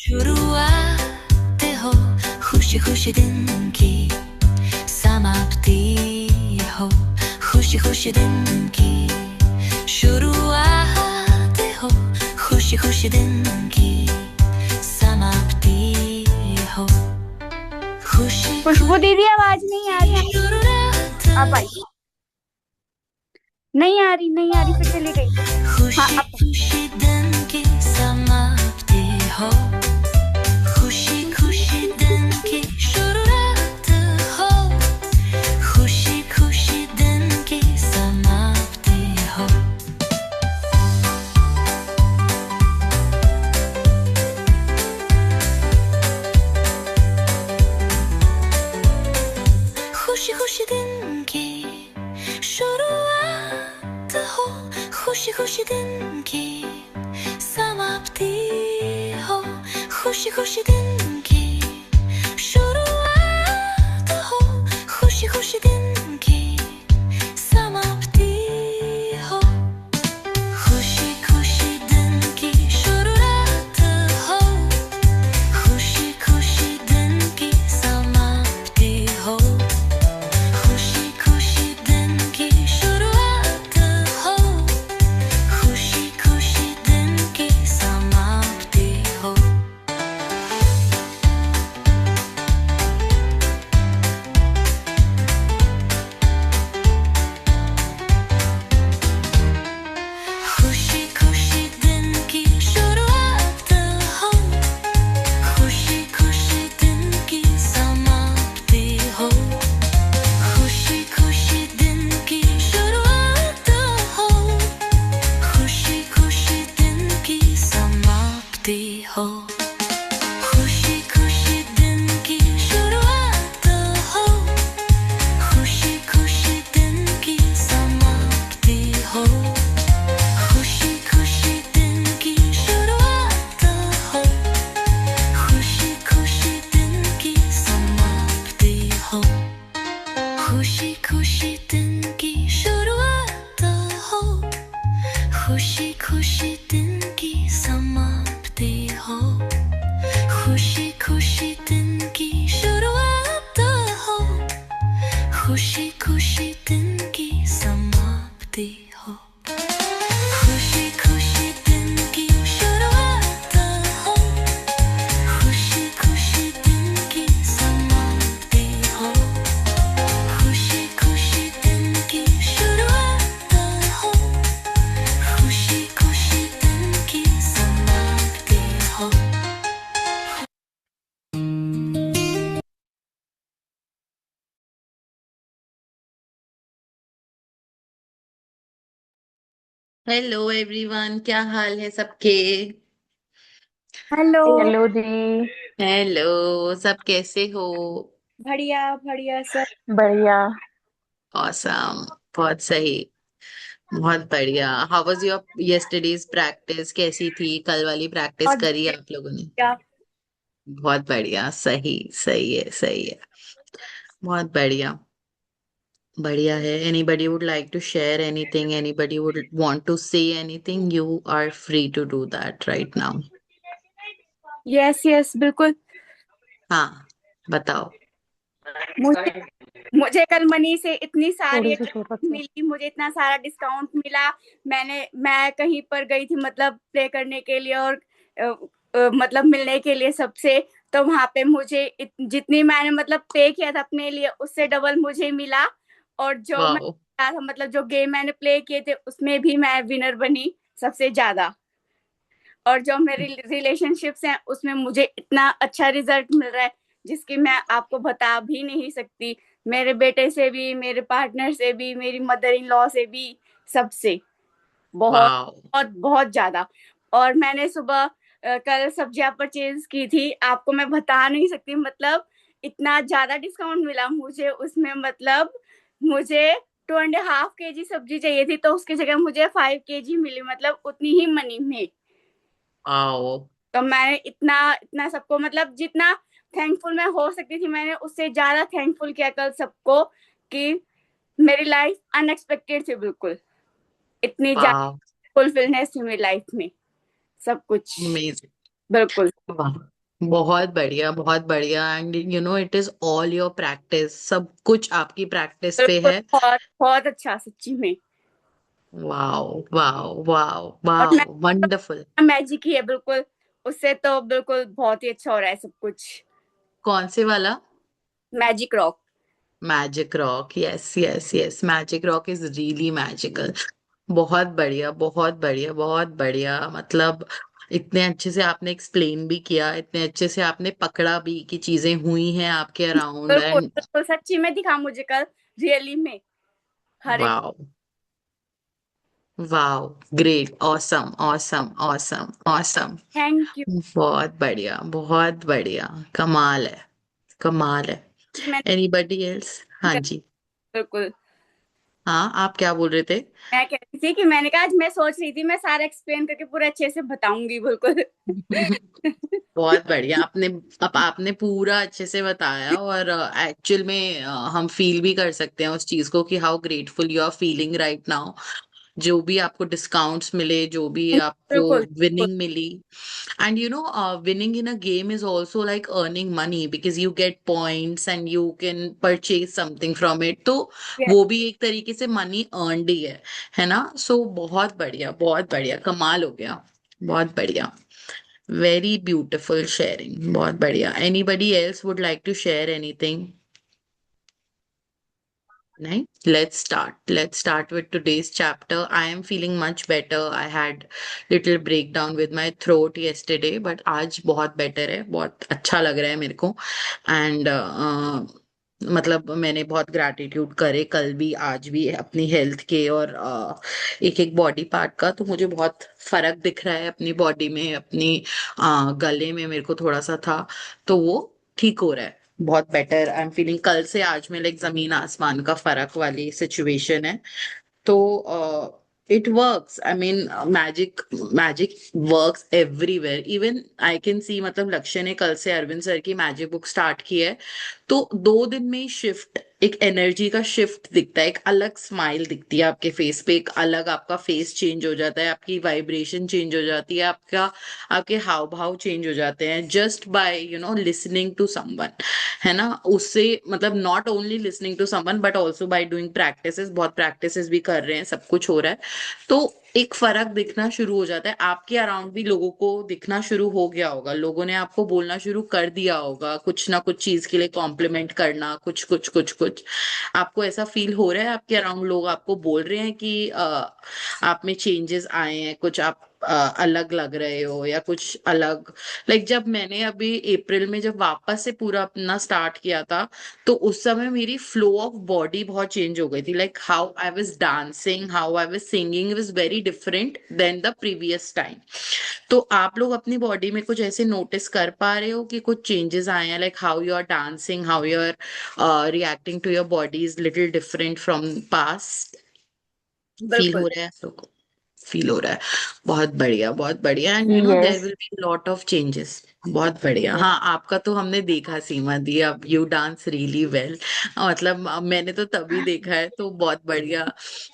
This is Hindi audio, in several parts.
शुरुआत हो खुशी खुशी दिन की, समाप्ति हो खुशी खुशी दिन की, शुरुआत हो खुशी खुशी दिन की, समाप्ति हो खुशी खुशबू दीदी आवाज नहीं आ रही। शुरुआत अब आई। नहीं आ रही, नहीं आ रही, फिर चली गई। हाँ खुशी अब। खुशी दिन की समाप्ति हो, खुशी खुशी दिन की शुरुआत हो, खुशी खुशी दिन की समाप्ति हो। खुशी खुशी दिन की शुरुआत हो, खुशी खुशी दिन की समाप्ति हो, खुशी खुशी दिन की शुरुआत हो, खुशी खुशी दिन की समाप्ति हो, खुशी खुशी दिन की शुरुआत हो, खुशी खुशी दिन की समाप्ति हो, खुशी खुशी दिन की शुरुआत हो, खुशी खुशी दिन की समाप्ति हो। खुशी खुशी दिन की शुरुआत हो, खुशी खुशी दिन की समाप्ति हो, खुशी खुशी दिन की शुरुआत हो, खुशी खुशी दिन की समाप्ति हो, खुशी खुशी दिन की शुरुआत हो, खुशी खुशी दिन की समाप्ति हो, खुशी खुशी दिन की शुरुआत हो, खुशी खुशी दिन की समाप्ति हो, खुशी खुशी दिन की शुरुआत हो, खुशी खुशी दिन की समाप्ति हो, खुशी खुशी दिन की शुरुआत हो, खुशी खुशी दिन की समाप्ति हो, खुशी खुशी दिन की शुरुआत हो, खुशी खुशी दिन की समाप्ति हो, खुशी खुशी दिन की शुरुआत हो, खुशी खुशी दिन की समाप्ति हो। हेलो एवरीवन, क्या हाल है सबके। हेलो। हेलो दी। हेलो, सब कैसे हो। बढ़िया बढ़िया सर। बढ़िया। ऑसम, बहुत सही, बहुत बढ़िया। How was your yesterday's practice, कैसी थी कल वाली प्रैक्टिस, और करी आप लोगों ने। क्या? बहुत बढ़िया, सही सही है, सही है, बहुत बढ़िया। बढ़िया है। Anybody would like to share anything, anybody would want to say anything, you are free to do that right now. Yes yes बिल्कुल। हाँ, बताओ। मुझे मुझे कल मनी से इतनी सारी थोड़ी सी छोटा अटेंडेंस मिली, मुझे इतना सारा डिस्काउंट मिला। मैं कहीं पर गई थी मतलब प्ले करने के लिए और मतलब मिलने के लिए सबसे, तो वहां पे मुझे जितनी मैंने मतलब पे किया था अपने लिए उससे डबल मुझे मिला। और जो मैं वाओ, था मतलब जो गेम मैंने प्ले किए थे उसमें भी मैं विनर बनी सबसे ज्यादा। और जो मेरे रिलेशनशिप्स हैं उसमें मुझे इतना अच्छा रिजल्ट मिल रहा है जिसकी मैं आपको बता भी नहीं सकती। मेरे बेटे से भी, मेरे पार्टनर से भी, मेरी मदर इन लॉ से भी, सबसे बहुत वाओ। बहुत बहुत ज्यादा। और मैंने सुबह कल सब्जियां परचेज की थी, आपको मैं बता नहीं सकती मतलब इतना ज्यादा डिस्काउंट मिला मुझे उसमें। मतलब मुझे 2.5 kg सब्जी चाहिए थी तो उसकी जगह मुझे 5 kg मिली, मतलब उतनी ही मनी में। वाओ, तो मैंने इतना इतना सबको मतलब जितना थैंकफुल मैं हो सकती थी मैंने उससे ज्यादा थैंकफुल किया कल सबको कि मेरी लाइफ अनएक्सपेक्टेड थी बिल्कुल। इतनी ज्यादा वाओ, फुलफिलनेस थी मेरी लाइफ में, सब कुछ अमेजिंग। बिल्कुल। वाह, बहुत बढ़िया, बहुत बढ़िया। And you no it is all your practice, सब कुछ आपकी प्रैक्टिस पे बिल्कुल, है। बहुत बहुत अच्छा सच्ची में। वाओ, वाओ, वाओ, और वाओ, वंडरफुल। मैजिक ही है बिल्कुल, उससे तो बिल्कुल बहुत ही अच्छा हो रहा है सब कुछ। कौन से वाला? Magic rock. Magic rock, yes yes yes, magic rock is really magical. बहुत बढ़िया, बहुत बढ़िया, बहुत बढ़िया। मतलब इतने अच्छे से आपने एक्सप्लेन भी किया, इतने अच्छे से आपने पकड़ा भी कि चीजें हुई हैं आपके अराउंड। बिल्कुल एंड बिल्कुल सच्ची में दिखा मुझे कल, रियली में, हर एक। Wow, wow, great, awesome, awesome, awesome, awesome. Thank you. बहुत बढ़िया, बहुत बढ़िया। कमाल है, कमाल है। मैंने एनीबडी एल्स? हाँ जी। बिल्कुल, हाँ, आप क्या बोल रहे थे? मैं कह रही थी कि मैंने कहा आज मैं सोच रही थी मैं सारा एक्सप्लेन करके पूरे अच्छे से बताऊंगी बिल्कुल। बहुत बढ़िया। आपने, अब आपने पूरा अच्छे से बताया, और एक्चुअल में हम फील भी कर सकते हैं उस चीज को कि how grateful you are feeling right now. जो भी आपको डिस्काउंट्स मिले, जो भी आपको बिल्कुल बिल्कुल। विनिंग मिली। And you know winning in a game is also like earning money, because you get points and you can purchase something from it. तो Yes, वो भी एक तरीके से मनी अर्नड ही है ना? सो बहुत बढ़िया, बहुत बढ़िया, कमाल हो गया। बहुत बढ़िया। वेरी ब्यूटिफुल शेयरिंग, बहुत बढ़िया। Anybody else would like to share anything? नहीं? Let's start with today's chapter. I am feeling much better. I had little breakdown with my throat yesterday, but आज बहुत better है, बहुत अच्छा लग रहा है मेरे को। एंड मतलब मैंने बहुत ग्रैटिट्यूड करे कल भी आज भी अपनी हेल्थ के, और एक एक बॉडी पार्ट का। तो मुझे बहुत फर्क दिख रहा है अपनी बॉडी में, अपनी गले में मेरे को थोड़ा सा था, तो वो ठीक हो रहा है। बहुत बेटर आई एम फीलिंग। कल से आज में लाइक जमीन आसमान का फर्क वाली सिचुएशन है। तो it works, I mean magic, magic works everywhere. Even I can see, मतलब लक्ष्य ने कल से अरविंद सर की मैजिक बुक स्टार्ट की है, तो 2 दिन में शिफ्ट, एक एनर्जी का शिफ्ट दिखता है, एक अलग स्माइल दिखती है आपके फेस पे, एक अलग आपका फेस चेंज हो जाता है, आपकी वाइब्रेशन चेंज हो जाती है, आपका, आपके हाव भाव चेंज हो जाते हैं, just by you know listening to someone, है ना? उससे मतलब not only listening to someone but also by doing practices, बहुत प्रैक्टिसेस भी कर रहे हैं, सब कुछ हो रहा है। तो एक फर्क दिखना शुरू हो जाता है, आपके अराउंड भी लोगों को दिखना शुरू हो गया होगा, लोगों ने आपको बोलना शुरू कर दिया होगा कुछ ना कुछ चीज के लिए, कॉम्प्लीमेंट करना, कुछ कुछ कुछ कुछ। आपको ऐसा फील हो रहा है आपके अराउंड लोग आपको बोल रहे हैं कि आप में चेंजेस आए हैं, कुछ आप अलग लग रहे हो या कुछ अलग? लाइक जब मैंने अभी अप्रैल में जब वापस से पूरा अपना स्टार्ट किया था, तो उस समय मेरी फ्लो ऑफ बॉडी बहुत चेंज हो गई थी, like how I was dancing, how I was singing was very different then the previous time. तो आप लोग अपनी बॉडी में कुछ ऐसे नोटिस कर पा रहे हो कि कुछ चेंजेस आए हैं, like how you are dancing, how you are reacting to your body is little different from past? Feel बिल्कुल। हो रहा है आप लोग को? फील हो रहा है। बहुत बढ़िया, बहुत बढ़िया। And you know there yes. Will be lot of changes. बहुत बढ़िया। यस। हाँ, आपका तो हमने देखा सीमा दी, अब यू डांस रियली वेल। मतलब मैंने तो तभी देखा है, तो बहुत बढ़िया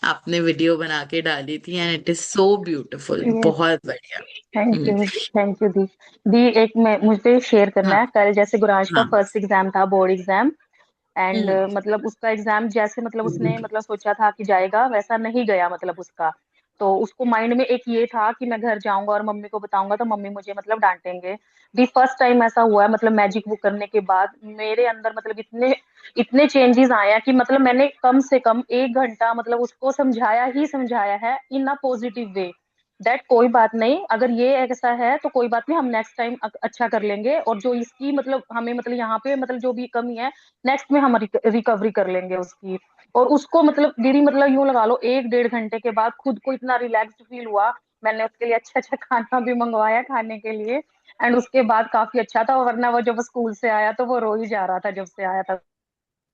आपने वीडियो बना के डाली थी, and it is so beautiful. Yes. बहुत बढ़िया। Thank hmm, you. Thank you दी। दी, एक मैं मुझे शेयर करना हाँ, है। कल जैसे गुराज का हाँ, फर्स्ट एग्जाम था, बोर्ड एग्जाम। एंड हम्म, मतलब उसका एग्जाम जैसे मतलब उसने मतलब सोचा था कि जाएगा, वैसा नहीं गया मतलब उसका। तो उसको माइंड में एक ये था कि मैं घर जाऊंगा और मम्मी को बताऊंगा तो मम्मी मुझे मतलब डांटेंगे। दी फर्स्ट टाइम ऐसा हुआ है मतलब मैजिक बुक करने के बाद मेरे अंदर मतलब इतने इतने चेंजेस आए हैं कि मतलब मैंने कम से कम 1 घंटा मतलब उसको समझाया ही समझाया है इन अ पॉजिटिव वे। दैट कोई बात नहीं, अगर ये ऐसा है तो कोई बात नहीं, हम नेक्स्ट टाइम अच्छा कर लेंगे, और जो इसकी मतलब हमें मतलब यहाँ पे मतलब जो भी कमी है नेक्स्ट में हम रिकवरी कर लेंगे उसकी। और उसको मतलब दीदी मतलब यूं लगा लो 1 1.5 घंटे के बाद खुद को इतना रिलैक्स्ड फील हुआ। मैंने उसके लिए अच्छा अच्छा खाना भी मंगवाया खाने के लिए। एंड उसके बाद काफी अच्छा था, वरना वो जब स्कूल से आया तो वो रो ही जा रहा था जब से आया था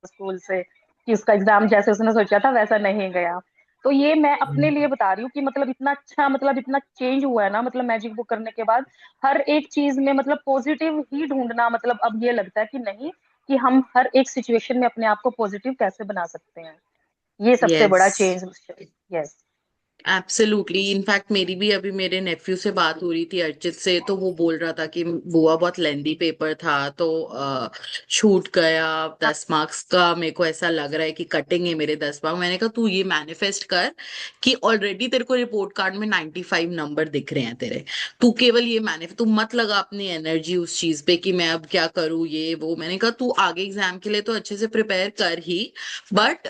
स्कूल से, कि उसका एग्जाम जैसे उसने सोचा था वैसा नहीं गया। तो ये मैं अपने लिए बता रही हूँ कि मतलब इतना अच्छा मतलब इतना चेंज हुआ है ना मतलब मैजिक बुक करने के बाद। हर एक चीज में मतलब पॉजिटिव ही ढूंढना, मतलब अब ये लगता है कि नहीं, कि हम हर एक सिचुएशन में अपने आप को पॉजिटिव कैसे बना सकते हैं। ये सबसे यस। बड़ा चेंज। यस। एब्सोल्युटली। इनफैक्ट मेरी भी अभी मेरे नेफ्यू से बात हो रही थी, अर्चित से, तो वो बोल रहा था कि बुआ बहुत लेंदी पेपर था तो छूट गया 10 मार्क्स का। मेरे को ऐसा लग रहा है कि कटेंगे मेरे 10 मार्क्स। मैंने कहा तू ये मैनिफेस्ट कर कि ऑलरेडी तेरे को रिपोर्ट कार्ड में 95 नंबर दिख रहे हैं तेरे। तू केवल ये मैनिफेस्ट, तू मत लगा अपनी एनर्जी उस चीज पे कि मैं अब क्या करूँ ये वो। मैंने कहा तू आगे एग्जाम के लिए तो अच्छे से प्रिपेयर कर ही, बट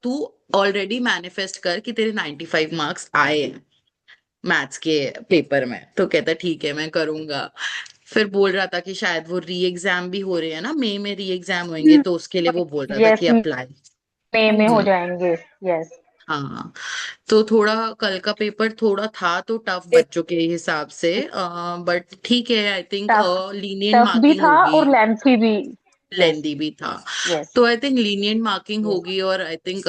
तू ऑलरेडी मैनिफेस्ट कर कि तेरे 95 मार्क्स आए हैं मैथ्स के पेपर में। तो कहता ठीक है मैं करूंगा। फिर बोल रहा था कि शायद वो री एग्जाम भी हो रहे हैं ना, मई में री एग्जाम होंगे, हम्म, तो उसके लिए वो बोल रहा था यस, कि अप्लाई। मई हाँ में हो जी। जाएंगे। यस। हाँ। तो थोड़ा कल का पेपर थोड़ा था तो टफ बच्चों के हिसाब से, बट ठीक है। I think tough lenient tough भी मार्किंग था होगी, और लेंथी भी। यस। लेंदी भी था। यस। तो I think lenient marking yes. होगी, और आई थिंक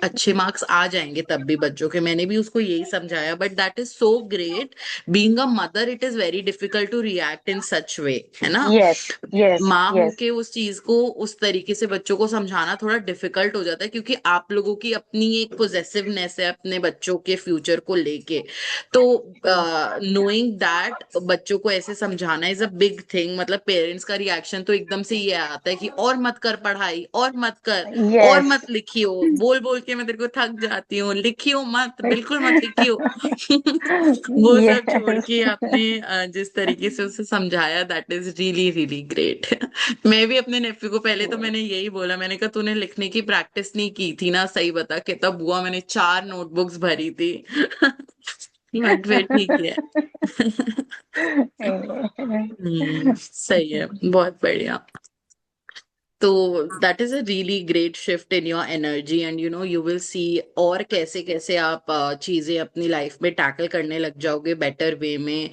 अच्छे मार्क्स आ जाएंगे तब भी बच्चों के। मैंने भी उसको यही समझाया, but that is so great. Being a mother it is very difficult to react in such way, है ना। यस। यस। माँ यस। होके उस चीज को उस तरीके से बच्चों को समझाना थोड़ा डिफिकल्ट हो जाता है, क्योंकि आप लोगों की अपनी एक पोजेसिवनेस है अपने बच्चों के फ्यूचर को लेके। तो नोइंग दैट बच्चों को ऐसे समझाना इज अ बिग थिंग। मतलब पेरेंट्स का रिएक्शन तो एकदम से ये आता है कि और मत कर पढ़ाई, और मत कर, और यस। मत लिखियो, बोल बोल के मैं तेरे को थक जाती हूँ, लिखियो मत, बिल्कुल मत लिखियो। वो सब छोड़ यस। के आपने जिस तरीके से उसे समझाया, that is really really great. मैं भी अपने नेफ्यू को पहले तो मैंने यही बोला, मैंने कहा तूने लिखने की प्रैक्टिस नहीं की थी ना, सही बता। कहता बुआ मैंने 4 नोटबुक्स भरी थी। बट फिर ठीक है। सही है, बहुत बढ़िया। तो that is a really great shift in your energy, and you no you will सी और कैसे कैसे आप चीजें अपनी लाइफ में टैकल करने लग जाओगे बेटर वे में।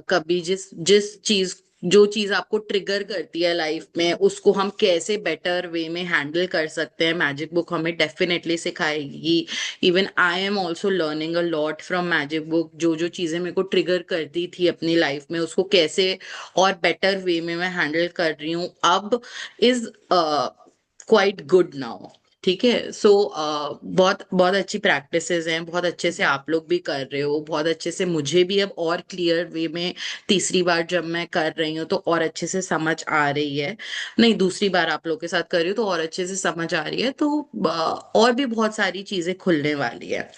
कभी जिस जिस चीज जो चीज आपको ट्रिगर करती है लाइफ में, उसको हम कैसे बेटर वे में हैंडल कर सकते हैं, मैजिक बुक हमें डेफिनेटली सिखाएगी। Even I am also learning a lot from magic book. जो जो चीजें मेरे को ट्रिगर करती थी अपनी लाइफ में, उसको कैसे और बेटर वे में मैं हैंडल कर रही हूँ अब, इज क्वाइट गुड नाउ। ठीक है। सो बहुत बहुत अच्छी प्रैक्टिसेस हैं, बहुत अच्छे से आप लोग भी कर रहे हो, बहुत अच्छे से मुझे भी अब और क्लियर वे में तीसरी बार जब मैं कर रही हूँ तो और अच्छे से समझ आ रही है। नहीं, दूसरी बार आप लोग के साथ कर रही हूँ तो और अच्छे से समझ आ रही है। तो और भी बहुत सारी चीजें खुलने वाली है।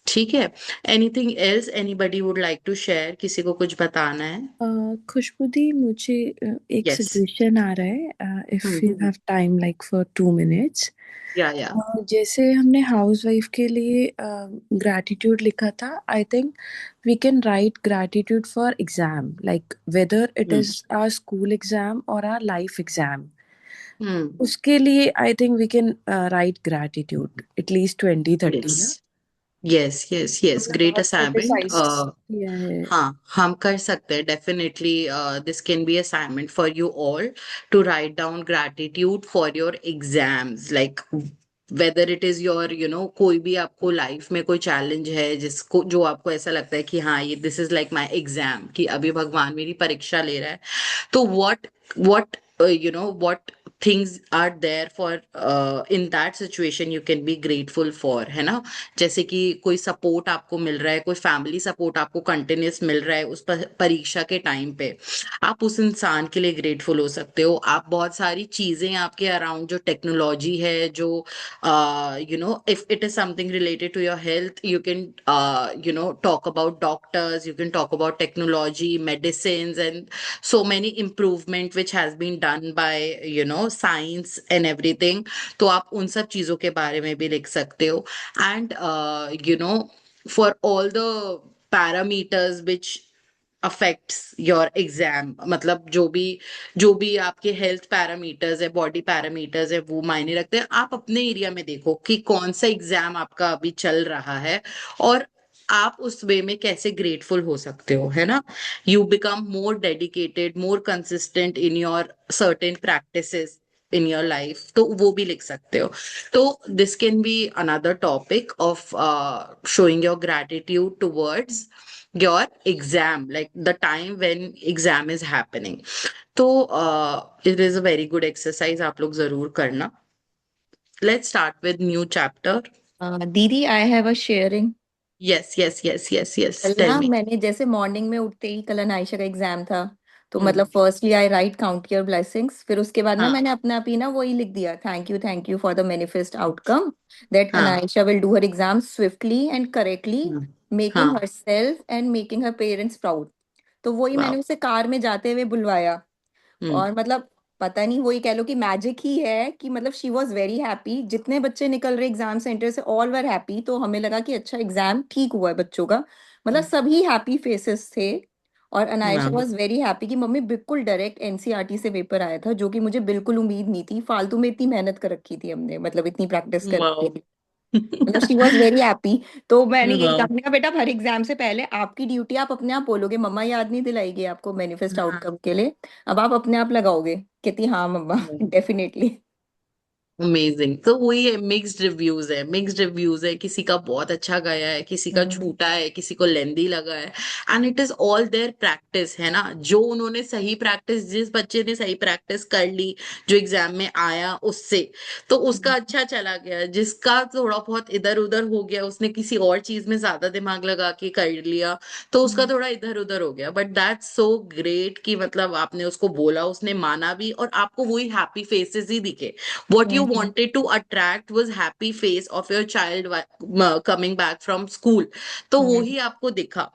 ठीक है। Anything else anybody would like to share? किसी को कुछ बताना है? खुशबुदी, मुझे एक यस। सजेशन आ रहा है, if you have time like for 2 minutes. या जैसे हमने हाउस वाइफ के लिए ग्रैटिट्यूड लिखा था, I think we can write gratitude for exam, like whether it hmm is our school exam और आवर लाइफ एग्जाम। हम्म उसके लिए I think we can write gratitude at least 20-30 yes ना। यस यस यस, हमने ग्रेट बहुत असाइनमेंट। क्रिटिसाइज किया है। हाँ, हम कर सकते हैं definitely. This can be assignment for you all to write down gratitude for your exams, like whether it is your कोई भी आपको लाइफ में कोई चैलेंज है जिसको जो आपको ऐसा लगता है कि हाँ ये this is like my exam, कि अभी भगवान मेरी परीक्षा ले रहा है। तो what what things are there for in that situation you can be grateful for, है ना। जैसे कि कोई सपोर्ट आपको मिल रहा है, कोई फैमिली सपोर्ट आपको कंटिन्यूस मिल रहा है उस परीक्षा के टाइम पे, आप उस इंसान के लिए ग्रेटफुल हो सकते हो। आप बहुत सारी चीजें आपके अराउंड, जो टेक्नोलॉजी है, जो if it is something related to your health, you can talk about doctors, you can talk about technology, medicines, and so many improvement which has been done by science and everything। तो आप उन सब चीजों के बारे में भी लिख सकते हो। And for all the parameters which affects your exam, मतलब जो भी आपके हेल्थ पैरामीटर्स है, बॉडी पैरामीटर्स है, वो मायने रखते हैं। आप अपने एरिया में देखो कि कौन सा एग्जाम आपका अभी चल रहा है, और आप उस वे में कैसे ग्रेटफुल हो सकते हो, है ना। You become more dedicated, more consistent in your certain practices in your life, तो वो भी लिख सकते हो। तो this can be another topic of showing your gratitude towards your exam, like the time when exam is happening। तो it is a very good exercise, आप लोग जरूर करना। Let's start with new chapter। दीदी, I have a sharing. Yes yes yes yes yes, कल टेल ना मी। मैंने जैसे मॉर्निंग में उठते ही, कल अनायशा का एग्जाम था, तो मतलब firstly I right count your blessings, फिर उसके बाद ना हाँ मैंने अपने आप ही ना वही लिख दिया, thank you for the manifest outcome that हाँ Anaysha will do her exam swiftly and correctly, हाँ मेकिंग हाँ, herself and making her parents proud. तो वही मैंने वाह। उसे कार में जाते हुए बुलवाया। हम्म और मतलब पता नहीं, वही कह लो कि मैजिक ही है कि मतलब शी वॉज वेरी हैप्पी, जितने बच्चे निकल रहे एग्जाम सेंटर से ऑल वर हैप्पी, तो हमें लगा कि अच्छा एग्जाम ठीक हुआ है बच्चों का, मतलब सभी हैप्पी फेसेस थे। और अनायशा वाह वॉज वेरी हैप्पी कि मम्मी बिल्कुल डायरेक्ट एनसीईआरटी से पेपर आया था, जो कि मुझे बिल्कुल उम्मीद नहीं थी, फालतू में इतनी मेहनत कर रखी थी हमने, मतलब इतनी प्रैक्टिस कर वाह। रखी थी। मतलब शी वॉज वेरी हैप्पी। तो मैंने यही वाह। कहा, मैंने कहा बेटा हर एग्जाम से पहले आपकी ड्यूटी आप अपने आप बोलोगे, मम्मा याद नहीं दिलाएगी आपको मैनिफेस्ट आउटकम के लिए, अब आप अपने आप लगाओगे। कहती हाँ मम्मा डेफिनेटली। अमेजिंग। तो वही है, मिक्स्ड रिव्यूज है, मिक्स्ड रिव्यूज है, किसी का बहुत अच्छा गया है, किसी का हम्म छूटा है, किसी को लेंदी लगा है। And it is all there practice, है ना, जो उन्होंने सही प्रैक्टिस, जिस बच्चे ने सही प्रैक्टिस कर ली, जो एग्जाम में आया उससे, तो उसका अच्छा चला गया। जिसका थोड़ा बहुत इधर उधर हो गया, उसने किसी और चीज में ज्यादा दिमाग लगा के कर लिया, तो उसका थोड़ा इधर उधर हो गया। बट दैट्स सो ग्रेट कि मतलब आपने उसको बोला, उसने माना भी, और आपको वही हैप्पी फेसेस ही दिखे। What you hmm wanted to attract was happy face of your child coming back from school, तो वो हम्म ही आपको दिखा,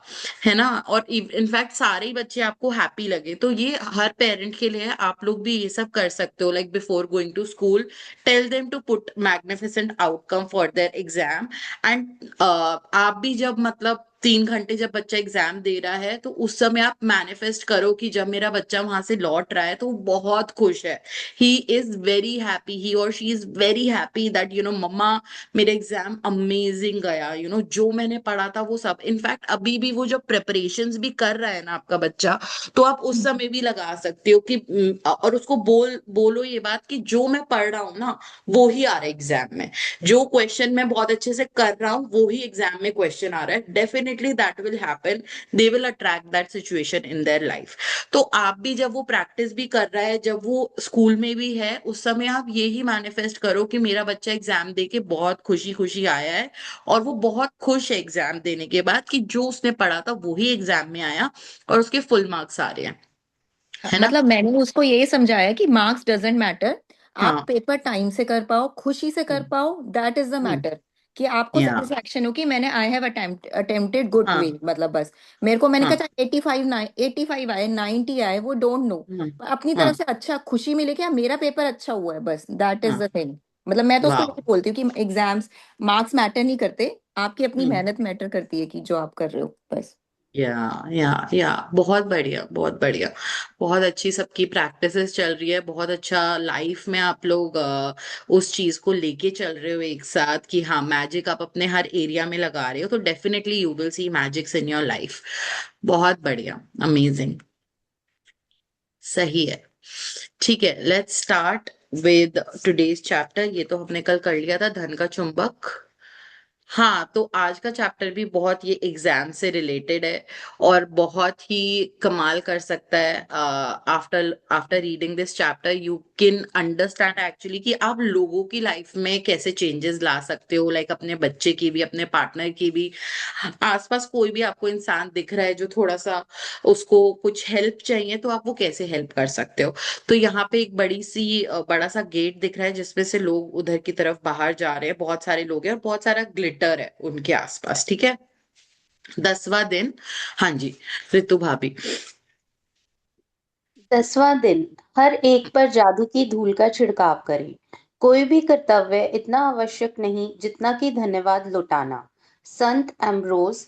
है ना। और इनफैक्ट सारे ही बच्चे आपको हैप्पी लगे, तो ये हर पेरेंट के लिए है। आप लोग भी ये सब कर सकते हो, like before going to school, tell them to put magnificent outcome for their exam. And आप भी जब मतलब 3 घंटे जब बच्चा एग्जाम दे रहा है, तो उस समय आप मैनिफेस्ट करो कि जब मेरा बच्चा वहां से लौट रहा है तो वो बहुत खुश है, he is very happy, he or she is very happy that मम्मा मेरा एग्जाम अमेजिंग गया, जो मैंने पढ़ा था वो सब। इनफैक्ट अभी भी वो जो प्रिपरेशंस भी कर रहा है ना आपका बच्चा, तो आप उस समय भी लगा सकते हो कि और उसको बोलो ये बात कि जो मैं पढ़ रहा हूँ ना, वो ही आ रहा है एग्जाम में, जो क्वेश्चन मैं बहुत अच्छे से कर रहा हूँ वो ही एग्जाम में क्वेश्चन आ रहा है। Definitely that will happen, they will attract that situation in their life. तो आप भी जब वो प्रैक्टिस भी कर रहा है, जब वो स्कूल में भी है, उस समय आप ये ही मैनिफेस्ट करो कि मेरा बच्चा एग्जाम दे के बहुत खुशी खुशी आया है, और वो बहुत खुश है एग्जाम देने के बाद कि जो उसने पढ़ा था वो ही एग्जाम में आया, और उसके फुल मार्क्स आ रहे हैं, है ना। मतलब मैंने उसको ये समझाया कि मार्क्स डजेंट मैटर, आप हाँ। पेपर टाइम से कर पाओ, खुशी से कर हम्म पाओ, that is the hmm, matter. कि आपको या सेटिस्फेक्शन हो कि मैंने I have attempted good way, हाँ मतलब बस मेरे को, मैंने हाँ कहा 85 आए 90 आए वो डोंट नो, हाँ पर अपनी हाँ तरफ से अच्छा खुशी मिले कि हाँ, मेरा पेपर अच्छा हुआ है, बस दैट इज हाँ, द थिंग। मतलब मैं तो उसको वाह। यही बोलती हूँ कि एग्जाम्स, मार्क्स मैटर नहीं करते, आपकी अपनी हम्म मेहनत मैटर करती है कि जो आप कर रहे हो बस। या बहुत बढ़िया, बहुत बढ़िया। बहुत अच्छी सबकी प्रैक्टिसेस चल रही है, बहुत अच्छा लाइफ में आप लोग उस चीज को लेके चल रहे हो एक साथ कि हाँ, मैजिक आप अपने हर एरिया में लगा रहे हो, तो definitely you will see magics in your life. बहुत बढ़िया, अमेजिंग, सही है। ठीक है, let's start with today's chapter. ये तो हमने कल कर लिया था, धन का चुंबक। हाँ, तो आज का चैप्टर भी बहुत ये एग्जाम से रिलेटेड है, और बहुत ही कमाल कर सकता है। After after reading this chapter you can understand actually कि आप लोगों की लाइफ में कैसे चेंजेस ला सकते हो, लाइक अपने बच्चे की भी, अपने पार्टनर की भी। आसपास कोई भी आपको इंसान दिख रहा है जो थोड़ा सा उसको कुछ हेल्प चाहिए, तो आप वो कैसे हेल्प कर सकते हो। तो यहाँ पे एक बड़ा सा गेट दिख रहा है, जिसमें से लोग उधर की तरफ बाहर जा रहे हैं, बहुत सारे लोग हैं और बहुत सारा ग्लिटर है उनके आसपास, ठीक है। 10वां दिन। हाँ जी, ऋतु भाभी। 10वां दिन। हर एक पर जादू की धूल का छिड़काव करें। कोई भी कर्तव्य इतना आवश्यक नहीं जितना कि धन्यवाद लौटाना। संत एम्ब्रोस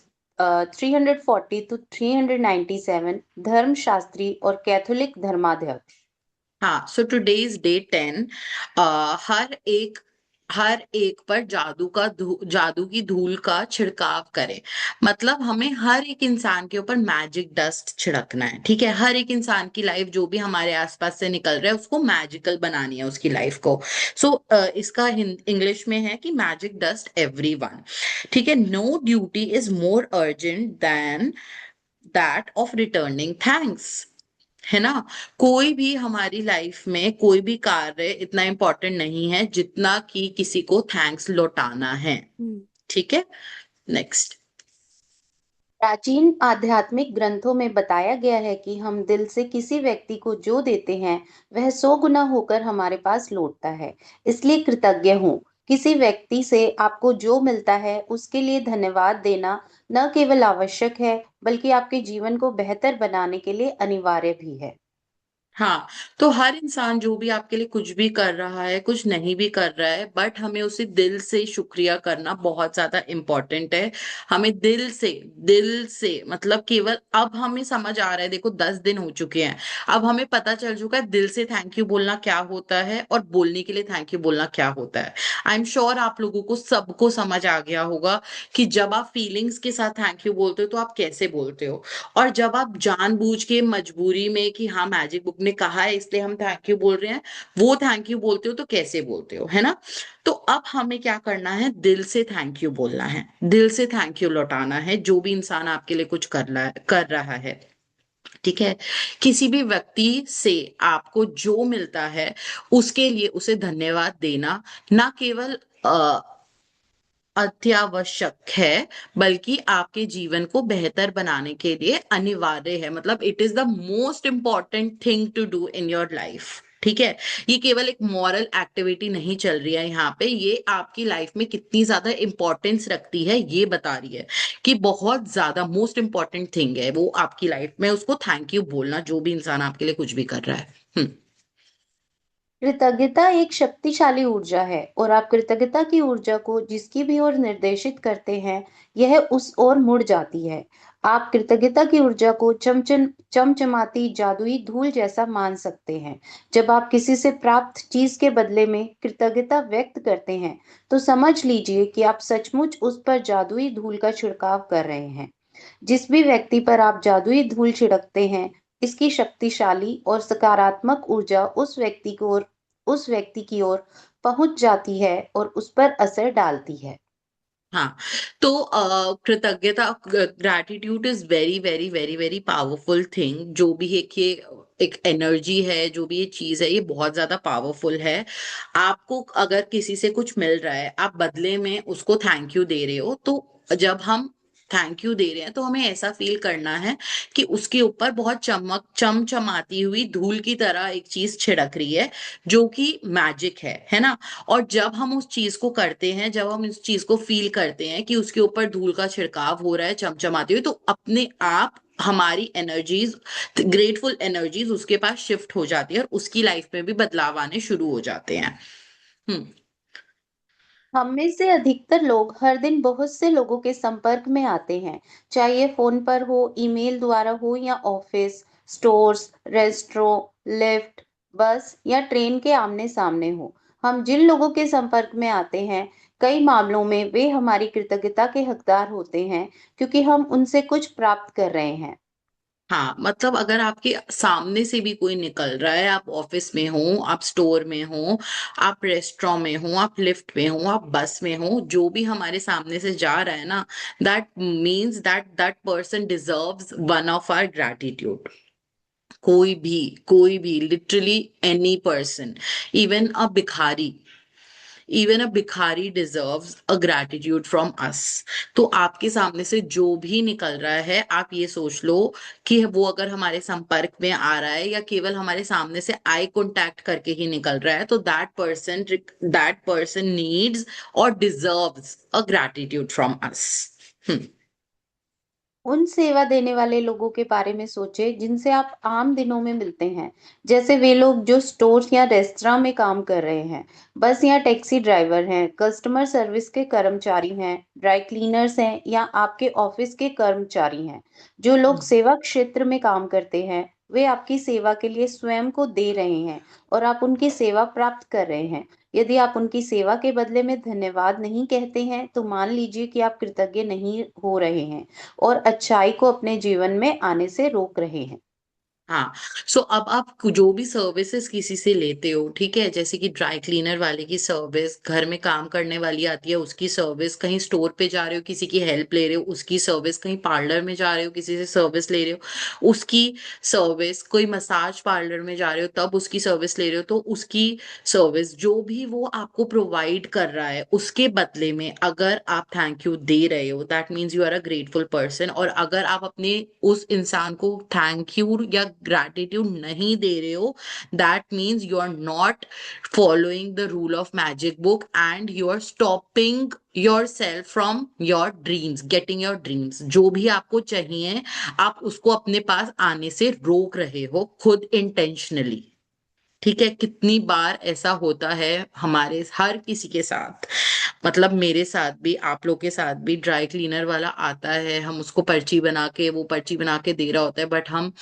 340 to 397, धर्मशास्त्री और कैथोलिक धर्माध्यक्ष। हाँ, सो टुडे इज डे 10। हर एक पर जादू की धूल का छिड़काव करें। मतलब हमें हर एक इंसान के ऊपर मैजिक डस्ट छिड़कना है, ठीक है। हर एक इंसान की लाइफ जो भी हमारे आसपास से निकल रहा है, उसको मैजिकल बनानी है उसकी लाइफ को। सो इसका इंग्लिश में है कि मैजिक डस्ट एवरीवन, ठीक है। No duty is more urgent than that of returning thanks. है ना। कोई भी हमारी लाइफ में कोई भी कार्य इतना इम्पोर्टेंट नहीं है जितना कि किसी को थैंक्स लौटाना है। ठीक है, नेक्स्ट। प्राचीन आध्यात्मिक ग्रंथों में बताया गया है कि हम दिल से किसी व्यक्ति को जो देते हैं वह 100 गुना होकर हमारे पास लौटता है। इसलिए कृतज्ञ हों। किसी व्यक्ति से आपको जो मिलता है उसके लिए धन्यवाद देना न केवल आवश्यक है बल्कि आपके जीवन को बेहतर बनाने के लिए अनिवार्य भी है। हाँ, तो हर इंसान जो भी आपके लिए कुछ भी कर रहा है, कुछ नहीं भी कर रहा है, बट हमें उसे दिल से शुक्रिया करना बहुत ज्यादा इम्पोर्टेंट है। हमें दिल से मतलब केवल अब हमें समझ आ रहा है, देखो 10 दिन हो चुके हैं, अब हमें पता चल चुका है दिल से थैंक यू बोलना क्या होता है और बोलने के लिए थैंक यू बोलना क्या होता है। आई एम श्योर आप लोगों को सबको समझ आ गया होगा कि जब आप फीलिंग्स के साथ थैंक यू बोलते हो तो आप कैसे बोलते हो, और जब आप जानबूझ के मजबूरी में कि हाँ मैजिक बुक ने कहा है इसलिए हम थैंक यू बोल रहे हैं, वो थैंक यू बोलते हो तो कैसे बोलते हो, है ना। तो अब हमें क्या करना है, दिल से थैंक यू बोलना है, दिल से थैंक यू लौटाना है जो भी इंसान आपके लिए कुछ कर रहा है। ठीक है, किसी भी व्यक्ति से आपको जो मिलता है उसके लिए उसे धन्यवाद देना ना केवल अत्यावश्यक है बल्कि आपके जीवन को बेहतर बनाने के लिए अनिवार्य है। मतलब it is the most important thing to do in your life. ठीक है, ये केवल एक मॉरल एक्टिविटी नहीं चल रही है यहाँ पे, ये आपकी लाइफ में कितनी ज्यादा इंपॉर्टेंस रखती है ये बता रही है कि बहुत ज्यादा मोस्ट इंपॉर्टेंट थिंग है वो आपकी लाइफ में, उसको थैंक यू बोलना जो भी इंसान आपके लिए कुछ भी कर रहा है। कृतज्ञता एक शक्तिशाली ऊर्जा है और आप कृतज्ञता की ऊर्जा को जिसकी भी ओर निर्देशित करते हैं यह उस ओर मुड़ जाती है। आप कृतज्ञता की ऊर्जा को चमचमाती जादुई धूल जैसा मान सकते हैं। जब आप किसी से प्राप्त चीज के बदले में कृतज्ञता व्यक्त करते हैं तो समझ लीजिए कि आप सचमुच उस पर जादुई धूल का छिड़काव कर रहे हैं। जिस भी व्यक्ति पर आप जादुई धूल छिड़कते हैं इसकी शक्तिशाली और सकारात्मक ऊर्जा उस व्यक्ति की ओर पहुंच जाती है और उस पर असर डालती है। हाँ, तो कृतज्ञता, gratitude is very very very very powerful thing. जो भी ये एक एनर्जी है, जो भी ये चीज है, ये बहुत ज्यादा पावरफुल है। आपको अगर किसी से कुछ मिल रहा है, आप बदले में उसको थैंक यू दे रहे हो, तो जब हम थैंक यू दे रहे हैं तो हमें ऐसा फील करना है कि उसके ऊपर बहुत चमचमाती हुई धूल की तरह एक चीज छिड़क रही है जो कि मैजिक है ना। और जब हम उस चीज को करते हैं, जब हम इस चीज को फील करते हैं कि उसके ऊपर धूल का छिड़काव हो रहा है चमचमाते हुए, तो अपने आप हमारी एनर्जीज, ग्रेटफुल एनर्जीज उसके पास शिफ्ट हो जाती है और उसकी लाइफ में भी बदलाव आने शुरू हो जाते हैं। हम्म। हम में से अधिकतर लोग हर दिन बहुत से लोगों के संपर्क में आते हैं, चाहे ये फोन पर हो, ईमेल द्वारा हो या ऑफिस, स्टोर्स, रेस्टोरेंट, लिफ्ट, बस या ट्रेन के आमने सामने हो। हम जिन लोगों के संपर्क में आते हैं कई मामलों में वे हमारी कृतज्ञता के हकदार होते हैं क्योंकि हम उनसे कुछ प्राप्त कर रहे हैं। हाँ, मतलब अगर आपके सामने से भी कोई निकल रहा है, आप ऑफिस में हो, आप स्टोर में हो, आप रेस्टोरेंट में हो, आप लिफ्ट में हो, आप बस में हो, जो भी हमारे सामने से जा रहा है ना, that means that that person deserves one of our gratitude. कोई भी literally any person, even a भिखारी, इवन अ भिखारी deserves a gratitude from us. तो आपके सामने से जो भी निकल रहा है, आप ये सोच लो कि वो अगर हमारे संपर्क में आ रहा है या केवल हमारे सामने से आई कांटेक्ट करके ही निकल रहा है, तो दैट पर्सन नीड्स और डिजर्व्स अ ग्रैटिट्यूड फ्रॉम अस। उन सेवा देने वाले लोगों के बारे में सोचें जिनसे आप आम दिनों में मिलते हैं, जैसे वे लोग जो स्टोर्स या रेस्तरां में काम कर रहे हैं, बस या टैक्सी ड्राइवर हैं, कस्टमर सर्विस के कर्मचारी हैं, ड्राई क्लीनर्स हैं या आपके ऑफिस के कर्मचारी हैं। जो लोग सेवा क्षेत्र में काम करते हैं वे आपकी सेवा के लिए स्वयं को दे रहे हैं और आप उनकी सेवा प्राप्त कर रहे हैं। यदि आप उनकी सेवा के बदले में धन्यवाद नहीं कहते हैं तो मान लीजिए कि आप कृतज्ञ नहीं हो रहे हैं और अच्छाई को अपने जीवन में आने से रोक रहे हैं। हाँ, सो अब आप जो भी सर्विसेज किसी से लेते हो, ठीक है, जैसे कि ड्राई क्लीनर वाले की सर्विस, घर में काम करने वाली आती है उसकी सर्विस, कहीं स्टोर पे जा रहे हो किसी की हेल्प ले रहे हो उसकी सर्विस, कहीं पार्लर में जा रहे हो किसी से सर्विस ले रहे हो उसकी सर्विस, कोई मसाज पार्लर में जा रहे हो तब उसकी सर्विस ले रहे हो तो उसकी सर्विस, जो भी वो आपको प्रोवाइड कर रहा है उसके बदले में अगर आप थैंक यू दे रहे हो, that means you are a grateful person. और अगर आप अपने उस इंसान को थैंक यू या ग्रैटिट्यूड नहीं दे रहे हो, that means you are not following the rule of magic book and you are stopping your self from your dreams, getting your dreams. जो भी आपको चाहिए आप उसको अपने पास आने से रोक रहे हो खुद इंटेंशनली। ठीक है, कितनी बार ऐसा होता है हमारे हर किसी के साथ, मतलब मेरे साथ भी, आप लोग के साथ भी, ड्राई क्लीनर वाला आता है, हम उसको पर्ची बना के, वो पर्ची बना के दे रहा होता है, बट हम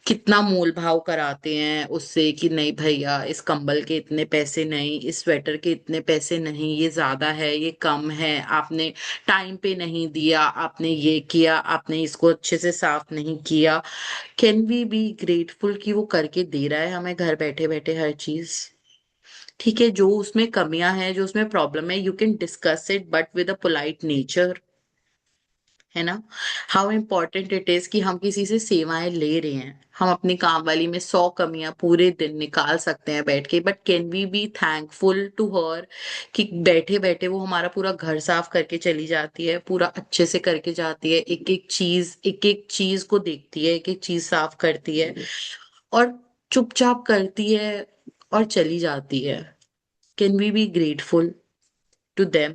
कितना मोल भाव कराते हैं उससे कि नहीं भैया इस कंबल के इतने पैसे नहीं, इस स्वेटर के इतने पैसे नहीं, ये ज्यादा है, ये कम है, आपने टाइम पे नहीं दिया, आपने ये किया, आपने इसको अच्छे से साफ नहीं किया। कैन वी बी ग्रेटफुल कि वो करके दे रहा है हमें घर बैठे बैठे हर चीज। ठीक है, जो उसमें कमियां हैं, जो उसमें प्रॉब्लम है, you can discuss it but with a polite nature, है ना। हाउ इम्पोर्टेंट इट इज कि हम किसी से सेवाएं ले रहे हैं, हम अपनी काम वाली में 100 कमियां पूरे दिन निकाल सकते हैं बैठ के, but can we be thankful to her कि बैठे बैठे वो हमारा पूरा घर साफ करके चली जाती है, पूरा अच्छे से करके जाती है, एक एक चीज को देखती है, एक एक चीज साफ करती है और चुपचाप करती है और चली जाती है। Can we be grateful to them?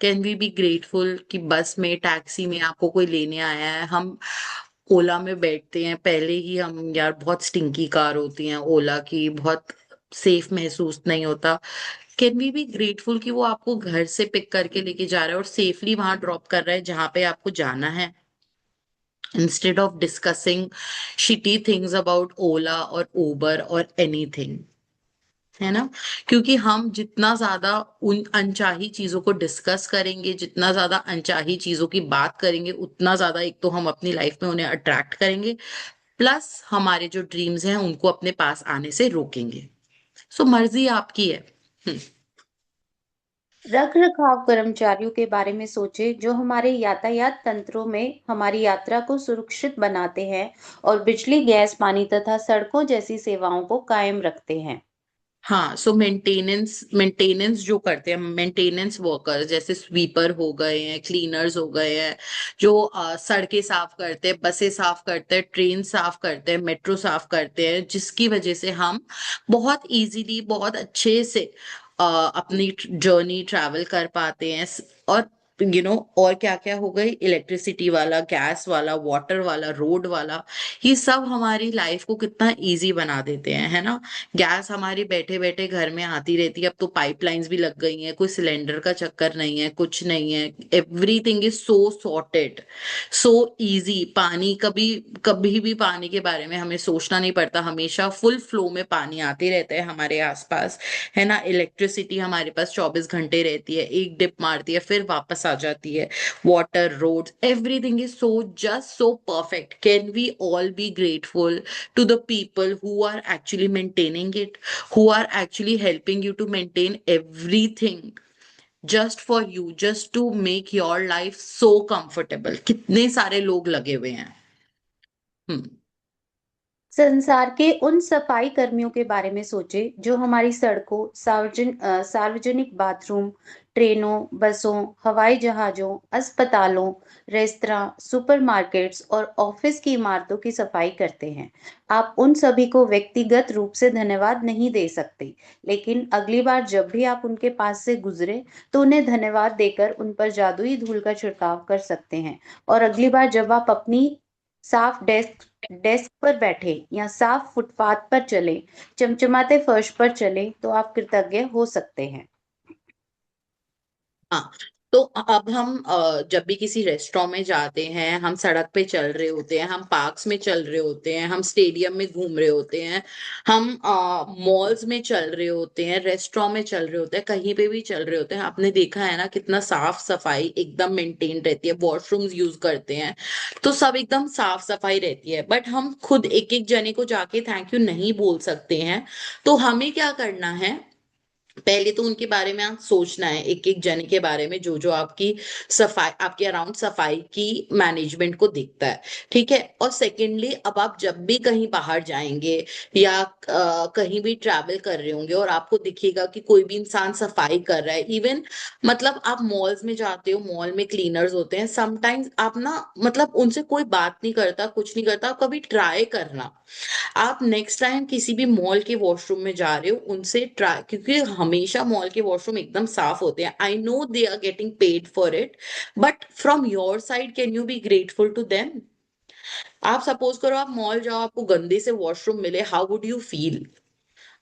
Can we be grateful कि बस में, टैक्सी में आपको कोई लेने आया है, हम ओला में बैठते हैं, पहले ही हम यार बहुत स्टिंकी कार होती हैं ओला की, बहुत सेफ महसूस नहीं होता। कैन वी बी ग्रेटफुल कि वो आपको घर से पिक करके लेके जा रहा है और सेफली वहां ड्रॉप कर रहा है जहां पे आपको जाना है, instead of discussing shitty things about Ola और उबर और एनीथिंग, है ना। क्योंकि हम जितना ज्यादा उन अनचाही चीजों को डिस्कस करेंगे, जितना ज्यादा अनचाही चीजों की बात करेंगे, उतना ज्यादा एक तो हम अपनी लाइफ में उन्हें अट्रैक्ट करेंगे, प्लस हमारे जो ड्रीम्स हैं उनको अपने पास आने से रोकेंगे। सो मर्जी आपकी है। हम्म। रख रखाव कर्मचारियों के बारे में सोचें जो हमारे यातायात तंत्रों में हमारी यात्रा को सुरक्षित बनाते हैं और बिजली, गैस, पानी तथा सड़कों जैसी सेवाओं को कायम रखते हैं। हाँ, सो मेंटेनेंस मेंटेनेंस जो करते हैं, मेंटेनेंस वर्कर्स जैसे स्वीपर हो गए हैं, क्लीनर्स हो गए हैं, जो सड़कें साफ करते हैं, बसें साफ करते हैं, ट्रेन साफ करते हैं, मेट्रो साफ करते हैं, जिसकी वजह से हम बहुत इजीली, बहुत अच्छे से अपनी जर्नी ट्रैवल कर पाते हैं। और और क्या क्या हो गई, इलेक्ट्रिसिटी वाला, गैस वाला, वाटर वाला, रोड वाला, ये सब हमारी लाइफ को कितना इजी बना देते हैं, है ना। गैस हमारी बैठे बैठे घर में आती रहती है, अब तो पाइपलाइंस भी लग गई हैं, कोई सिलेंडर का चक्कर नहीं है, कुछ नहीं है, everything is so sorted, so easy. पानी, कभी कभी भी पानी के बारे में हमें सोचना नहीं पड़ता, हमेशा फुल फ्लो में पानी आते रहता है हमारे आसपास, है ना। इलेक्ट्रिसिटी हमारे पास 24 घंटे रहती है, एक डिप मारती है फिर वापस आ जाती है। Water, roads, everything is so just so perfect. Can we all be grateful to the people who are actually maintaining it, who are actually helping you to maintain everything just for you, just to make your life so comfortable? कितने सारे लोग लगे हुए हैं। हम्म। संसार के उन सफाई कर्मियों के बारे में सोचें जो हमारी सड़कों, सार्वजनिक बाथरूम, ट्रेनों, बसों, हवाई जहाजों, अस्पतालों, रेस्तरां, सुपरमार्केट्स और ऑफिस की इमारतों की सफाई करते हैं। आप उन सभी को व्यक्तिगत रूप से धन्यवाद नहीं दे सकते, लेकिन अगली बार जब भी आप उनके पास से गुजरे तो उन्हें धन्यवाद देकर उन पर जादुई धूल का छिड़काव कर सकते हैं। और अगली बार जब आप अपनी साफ डेस्क पर बैठे या साफ फुटपाथ पर चले, चमचमाते फर्श पर चले, तो आप कृतज्ञ हो सकते हैं। हाँ, तो अब हम जब भी किसी रेस्टोरेंट में जाते हैं, हम सड़क पे चल रहे होते हैं, हम पार्क्स में चल रहे होते हैं, हम स्टेडियम में घूम रहे होते हैं, हम मॉल्स में चल रहे होते हैं, रेस्टोरेंट में चल रहे होते हैं, कहीं पे भी चल रहे होते हैं, आपने देखा है ना कितना साफ सफाई एकदम मेंटेन रहती है, वॉशरूम्स यूज करते हैं तो सब एकदम साफ सफाई रहती है, बट हम खुद एक एक जने को जाके थैंक यू नहीं बोल सकते हैं। तो हमें क्या करना है, पहले तो उनके बारे में आप सोचना है, एक एक जने के बारे में जो जो आपकी सफाई, आपके अराउंड सफाई की मैनेजमेंट को दिखता है, ठीक है। और सेकेंडली, अब आप जब भी कहीं बाहर जाएंगे या कहीं भी ट्रैवल कर रहे होंगे और आपको दिखेगा कि कोई भी इंसान सफाई कर रहा है, इवन मतलब आप मॉल्स में जाते हो, मॉल में क्लीनर्स होते हैं, समटाइम्स आप ना मतलब उनसे कोई बात नहीं करता, कुछ नहीं करता, आप कभी ट्राई करना, आप नेक्स्ट टाइम किसी भी मॉल के वॉशरूम में जा रहे हो उनसे ट्राई, क्योंकि हमेशा मॉल के वॉशरूम एकदम साफ होते हैं, I know they are getting paid for it, but from your side can you be grateful to them. आप सपोज करो आप मॉल जाओ, आपको गंदे से वॉशरूम मिले, हाउ वुड यू फील?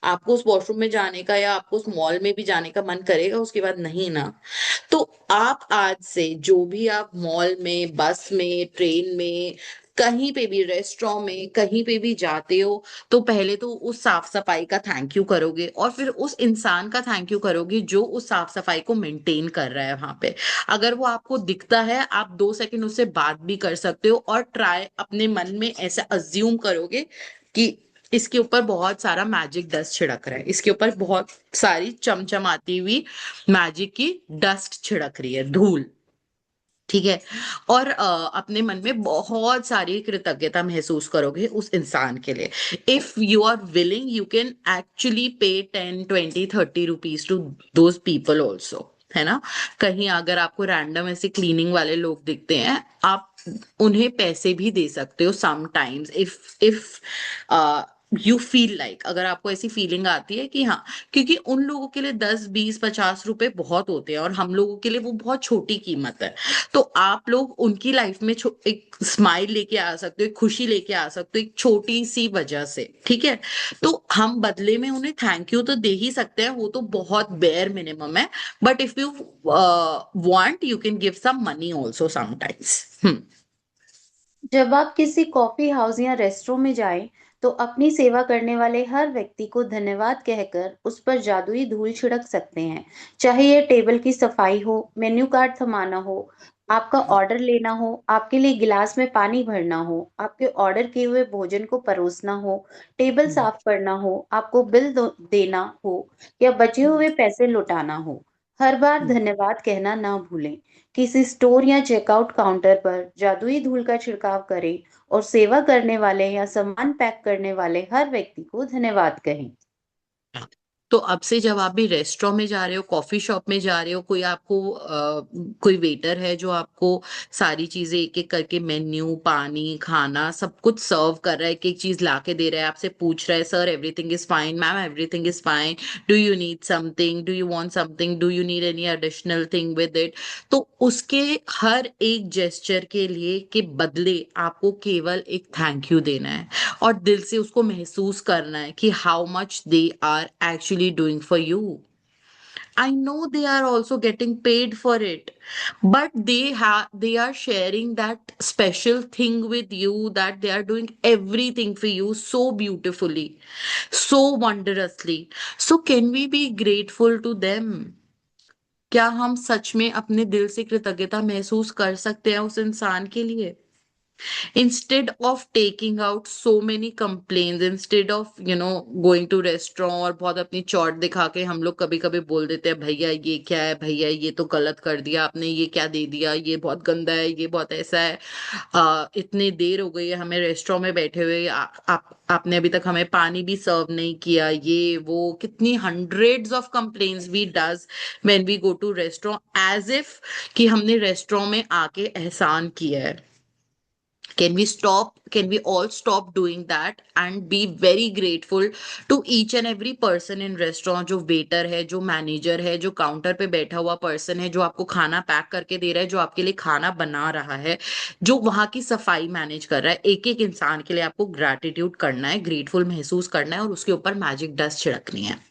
आपको उस वॉशरूम में जाने का या आपको उस मॉल में भी जाने का मन करेगा? उसके बाद नहीं ना। तो आप आज से जो भी आप मॉल में, बस में, ट्रेन में, कहीं पे भी, रेस्टोरेंट में, कहीं पे भी जाते हो, तो पहले तो उस साफ सफाई का थैंक यू करोगे और फिर उस इंसान का थैंक यू करोगे जो उस साफ सफाई को मेंटेन कर रहा है वहां पे। अगर वो आपको दिखता है, आप 2 सेकंड उससे बात भी कर सकते हो और ट्राई अपने मन में ऐसा अज्यूम करोगे कि इसके ऊपर बहुत सारा मैजिक डस्ट छिड़क रहा है, इसके ऊपर बहुत सारी चमचमाती हुई मैजिक की डस्ट छिड़क रही है, धूल, ठीक है। और अपने मन में बहुत सारी कृतज्ञता महसूस करोगे उस इंसान के लिए। If you are willing, you can actually pay 10, 20, 30 rupees to those people also, है ना। कहीं अगर आपको रैंडम ऐसे क्लीनिंग वाले लोग दिखते हैं, आप उन्हें पैसे भी दे सकते हो sometimes, if you feel like, अगर आपको ऐसी फीलिंग आती है कि हाँ, क्योंकि उन लोगों के लिए 10, 20, 50 रुपए बहुत होते हैं और हम लोगों के लिए वो बहुत छोटी कीमत है। तो आप लोग उनकी लाइफ में एक स्माइल लेके आ सकते हो, एक खुशी लेके आ सकते हो, एक छोटी सी वजह से, ठीक है। तो हम बदले में उन्हें थैंक यू तो दे ही सकते हैं, वो तो बहुत बेयर मिनिमम है, but if you want you can give some money also sometimes. जब आप किसी कॉफी हाउस या रेस्टोरेंट में जाएं, तो अपनी सेवा करने वाले हर व्यक्ति को धन्यवाद कहकर उस पर जादुई धूल छिड़क सकते हैं। चाहे यह टेबल की सफाई हो, मेन्यू कार्ड थमाना हो, आपका ऑर्डर लेना हो, आपके लिए गिलास में पानी भरना हो, आपके ऑर्डर किए हुए भोजन को परोसना हो, टेबल साफ करना हो, आपको देना हो या बचे हुए पैसे लौटाना हो। हर बार धन्यवाद कहना ना भूलें। किसी स्टोर या चेकआउट काउंटर पर जादुई धूल का छिड़काव करें और सेवा करने वाले या सामान पैक करने वाले हर व्यक्ति को धन्यवाद कहें। तो अब से जब आप भी रेस्टोरेंट में जा रहे हो, कॉफी शॉप में जा रहे हो, कोई आपको कोई वेटर है जो आपको सारी चीजें एक एक करके, मेन्यू, पानी, खाना, सब कुछ सर्व कर रहा है, एक एक चीज ला के दे रहा है, आपसे पूछ रहा है sir everything is fine, ma'am everything is fine, do you need something, do you want something, do you need any additional thing with it, तो उसके हर एक जेस्चर के लिए के बदले आपको केवल एक थैंक यू देना है और दिल से उसको महसूस करना है कि how much they are actually doing for you. I know they are also getting paid for it, but they are sharing that special thing with you, that they are doing everything for you so beautifully, so wondrously. So can we be grateful to them? क्या हम सच में अपने दिल से कृतज्ञता महसूस कर सकते हैं उस इंसान के लिए? Instead of taking out so many complaints, instead of going to restaurant और बहुत अपनी चौट दिखा के हम लोग कभी कभी बोल देते हैं भैया ये क्या है, भैया ये तो गलत कर दिया आपने, ये क्या दे दिया, ये बहुत गंदा है, ये बहुत ऐसा है, इतनी देर हो गई है हमें रेस्टोरेंट में बैठे हुए, आपने अभी तक हमें पानी भी सर्व नहीं किया, ये वो, कितनी hundreds of complaints we does when we go to restaurant, as if कि हमने रेस्टोरेंट में आके एहसान किया है। Can we all stop doing that and be very grateful to each and every person in restaurant, जो वेटर है, जो मैनेजर है, जो काउंटर पे बैठा हुआ पर्सन है, जो आपको खाना पैक करके दे रहा है, जो आपके लिए खाना बना रहा है, जो वहां की सफाई मैनेज कर रहा है, एक एक इंसान के लिए आपको ग्रैटिट्यूड करना है, ग्रेटफुल महसूस करना है और उसके ऊपर मैजिक डस्ट छिड़कनी है।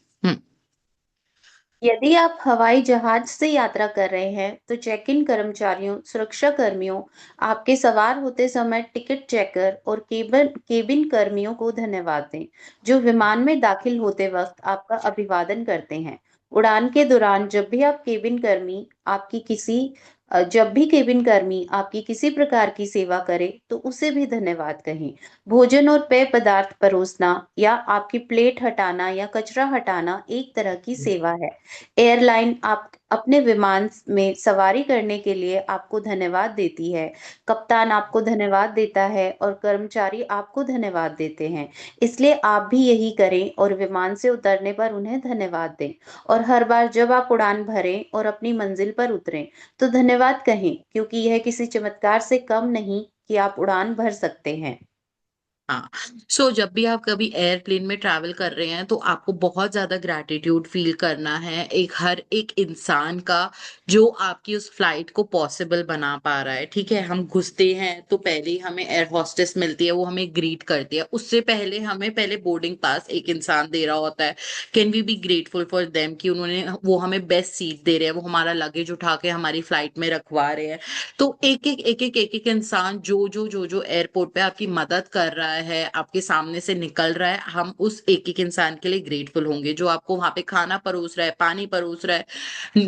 यदि आप हवाई जहाज से यात्रा कर रहे हैं, तो चेक इन कर्मचारियों, सुरक्षा कर्मियों, आपके सवार होते समय टिकट चेकर और केबिन केबिन कर्मियों को धन्यवाद दें, जो विमान में दाखिल होते वक्त आपका अभिवादन करते हैं। उड़ान के दौरान जब भी केबिन कर्मी आपकी किसी प्रकार की सेवा करे, तो उसे भी धन्यवाद कहें। भोजन और पेय पदार्थ परोसना या आपकी प्लेट हटाना या कचरा हटाना एक तरह की सेवा है। एयरलाइन आप अपने विमान में सवारी करने के लिए आपको धन्यवाद देती है। कप्तान आपको धन्यवाद देता है और कर्मचारी आपको धन्यवाद देते हैं। इसलिए आप भी यही करें और विमान से उतरने पर उन्हें धन्यवाद दें। और हर बार जब आप उड़ान भरें और अपनी मंजिल पर उतरें, तो धन्यवाद कहें, क्योंकि यह किसी चमत्कार से कम नहीं कि आप उड़ान भर सकते हैं। हाँ, सो जब भी आप कभी एयरप्लेन में ट्रैवल कर रहे हैं तो आपको बहुत ज्यादा ग्रैटिट्यूड फील करना है हर एक इंसान का जो आपकी उस फ्लाइट को पॉसिबल बना पा रहा है। ठीक है, हम घुसते हैं तो पहले ही हमें एयर होस्टेस मिलती है, वो हमें ग्रीट करती है। उससे पहले हमें पहले बोर्डिंग पास एक इंसान दे रहा होता है। Can we be grateful for them कि वो हमें बेस्ट सीट दे रहे हैं, वो हमारा लगेज उठा के हमारी फ्लाइट में रखवा रहे हैं। तो एक एक इंसान जो एयरपोर्ट पे आपकी मदद कर रहा है, आपके सामने से निकल रहा है, हम उस एक एक इंसान के लिए ग्रेटफुल होंगे। जो आपको वहां पे खाना परोस रहा है, पानी परोस रहा है,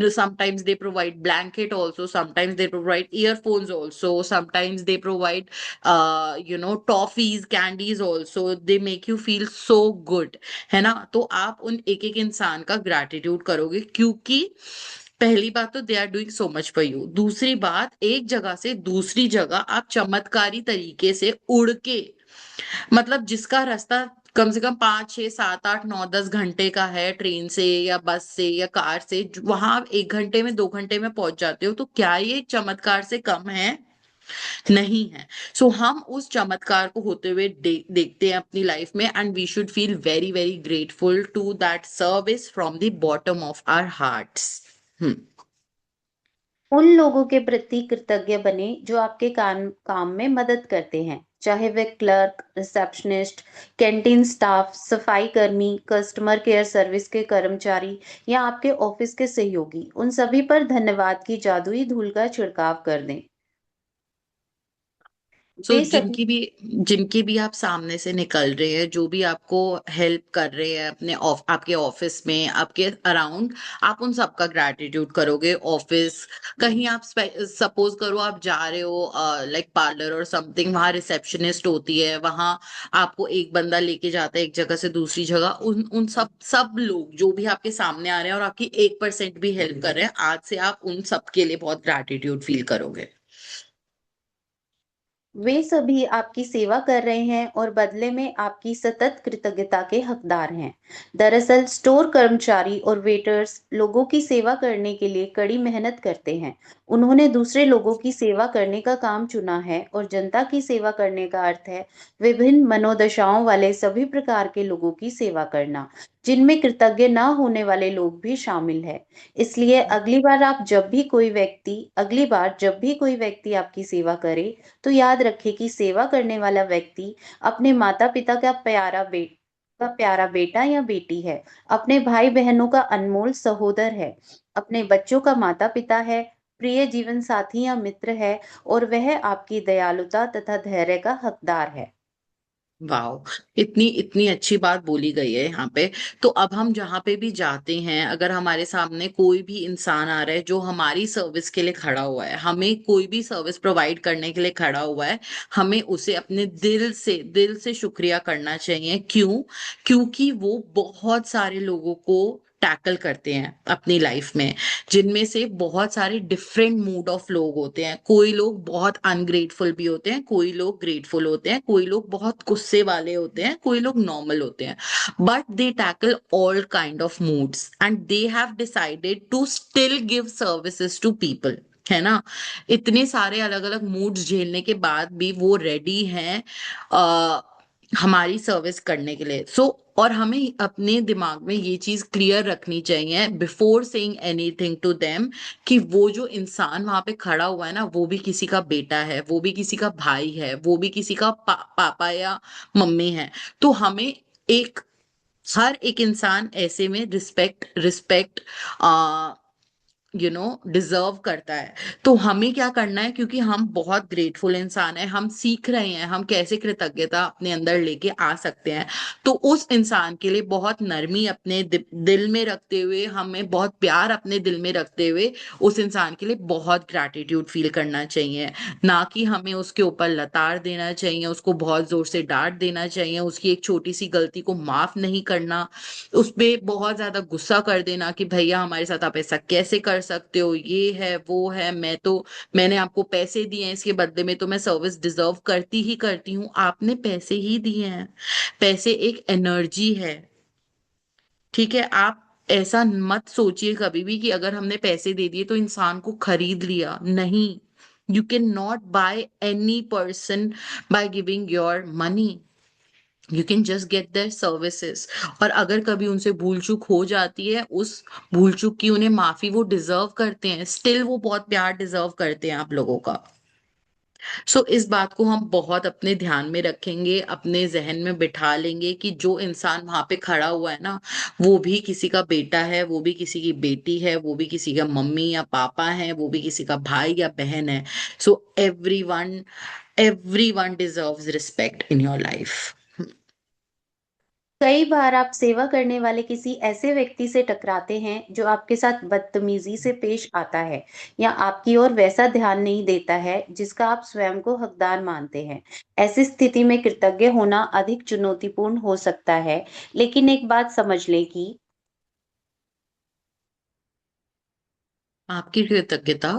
sometimes they provide blanket also, sometimes they provide earphones also, sometimes they provide toffees candies also, they make you feel so good, है ना। तो आप उन एक एक इंसान का ग्रैटिट्यूड करोगे, क्योंकि पहली बात तो they are doing so much for you. दूसरी बात, एक जगह से दूसरी जगह आप चमत्कारी तरीके से उड़ के, मतलब जिसका रास्ता कम से कम 5 6 7 8 9 10 घंटे का है, ट्रेन से या बस से या कार से, वहां आप 1 घंटे में 2 घंटे में पहुंच जाते हो। तो क्या ये चमत्कार से कम है? नहीं है। सो हम उस चमत्कार को होते हुए देखते हैं अपनी लाइफ में, and we should feel very very grateful to that service from the bottom of our hearts. उन लोगों के प्रति कृतज्ञ बने जो आपके काम में मदद करते हैं, चाहे वे क्लर्क, रिसेप्शनिस्ट, कैंटीन स्टाफ, सफाई कर्मी, कस्टमर केयर सर्विस के कर्मचारी या आपके ऑफिस के सहयोगी। उन सभी पर धन्यवाद की जादुई धूल का छिड़काव कर दें। सो वे सभी जिनकी भी आप सामने से निकल रहे हैं, जो भी आपको हेल्प कर रहे हैं आपके ऑफिस में, आपके अराउंड, आप उन सबका ग्रैटिट्यूड करोगे। ऑफिस, कहीं आप सपोज करो आप जा रहे हो लाइक पार्लर और समथिंग, वहां रिसेप्शनिस्ट होती है, वहां आपको एक बंदा लेके जाता है एक जगह से दूसरी जगह। उन उन सब लोग जो भी आपके सामने आ रहे हैं और आपकी 1% भी हेल्प कर रहे हैं, आज से आप उन सब के लिए बहुत ग्रैटिट्यूड फील करोगे। वे सभी आपकी सेवा कर रहे हैं और बदले में आपकी सतत कृतज्ञता के हकदार हैं। दरअसल स्टोर कर्मचारी और वेटर्स लोगों की सेवा करने के लिए कड़ी मेहनत करते हैं। उन्होंने दूसरे लोगों की सेवा करने का काम चुना है, और जनता की सेवा करने का अर्थ है विभिन्न मनोदशाओं वाले सभी प्रकार के लोगों की सेवा करना, जिनमें कृतज्ञ न होने वाले लोग भी शामिल है। इसलिए अगली बार जब भी कोई व्यक्ति आपकी सेवा करे, तो याद रखें कि सेवा करने वाला व्यक्ति अपने माता-पिता का प्यारा बेटा या बेटी है, अपने भाई-बहनों का अनमोल सहोदर है, अपने बच्चों का माता-पिता है, प्रिय जीवन साथी या मित्र है, और वह आपकी दयालुता तथा धैर्य का हकदार है। वाओ, इतनी इतनी अच्छी बात बोली गई है यहाँ पे। तो अब हम जहाँ पे भी जाते हैं, अगर हमारे सामने कोई भी इंसान आ रहा है जो हमारी सर्विस के लिए खड़ा हुआ है, हमें कोई भी सर्विस प्रोवाइड करने के लिए खड़ा हुआ है, हमें उसे अपने दिल से शुक्रिया करना चाहिए। क्यों? क्योंकि वो बहुत सारे लोगों को टैकल करते हैं अपनी लाइफ में, जिनमें से बहुत सारे डिफरेंट मूड ऑफ लोग होते हैं। कोई लोग बहुत अनग्रेटफुल भी होते हैं, कोई लोग ग्रेटफुल होते हैं, कोई लोग बहुत गुस्से वाले होते हैं, कोई लोग नॉर्मल होते हैं। But they tackle all kind of moods and they have decided to still give services to people, है ना। इतने सारे अलग अलग मूड्स झेलने के बाद भी वो रेडी हैं हमारी सर्विस करने के लिए। और हमें अपने दिमाग में ये चीज क्लियर रखनी चाहिए before saying anything to them, कि वो जो इंसान वहां पे खड़ा हुआ है ना, वो भी किसी का बेटा है, वो भी किसी का भाई है, वो भी किसी का पापा या मम्मी है। तो हमें एक हर एक इंसान ऐसे में रिस्पेक्ट रिस्पेक्ट डिजर्व करता है। तो हमें क्या करना है, क्योंकि हम बहुत ग्रेटफुल इंसान हैं, हम सीख रहे हैं हम कैसे कृतज्ञता अपने अंदर लेके आ सकते हैं। तो उस इंसान के लिए बहुत नरमी अपने दिल में रखते हुए, हमें बहुत प्यार अपने दिल में रखते हुए उस इंसान के लिए बहुत ग्रैटिट्यूड फील करना चाहिए। ना कि हमें उसके ऊपर लताड़ देना चाहिए, उसको बहुत जोर से डांट देना चाहिए, उसकी एक छोटी सी गलती को माफ नहीं करना, उस पे बहुत ज्यादा गुस्सा कर देना कि भैया हमारे साथ आप ऐसा कैसे कर सकते हो, ये है वो है, मैंने आपको पैसे दिए हैं, इसके बदले में तो मैं सर्विस डिजर्व करती ही करती हूँ। आपने पैसे ही दिए हैं, पैसे एक एनर्जी है। ठीक है, आप ऐसा मत सोचिए कभी भी कि अगर हमने पैसे दे दिए तो इंसान को खरीद लिया, नहीं। You can not by any person by giving your money, you can just get their services. और अगर कभी उनसे भूल चूक हो जाती है, उस भूल चूक की उन्हें माफी वो डिजर्व करते हैं, स्टिल वो बहुत प्यार डिजर्व करते हैं आप लोगों का। सो इस बात को हम बहुत अपने ध्यान में रखेंगे, अपने जहन में बिठा लेंगे कि जो इंसान वहां पे खड़ा हुआ है ना, वो भी किसी का बेटा है, वो भी किसी की बेटी है, वो भी किसी का मम्मी या पापा है, वो भी किसी का भाई या बहन है। So every one deserves respect in your life. कई बार आप सेवा करने वाले किसी ऐसे व्यक्ति से टकराते हैं जो आपके साथ बदतमीजी से पेश आता है या आपकी ओर वैसा ध्यान नहीं देता है जिसका आप स्वयं को हकदार मानते हैं। ऐसी स्थिति में कृतज्ञ होना अधिक चुनौतीपूर्ण हो सकता है, लेकिन एक बात समझ लें कि आपकी कृतज्ञता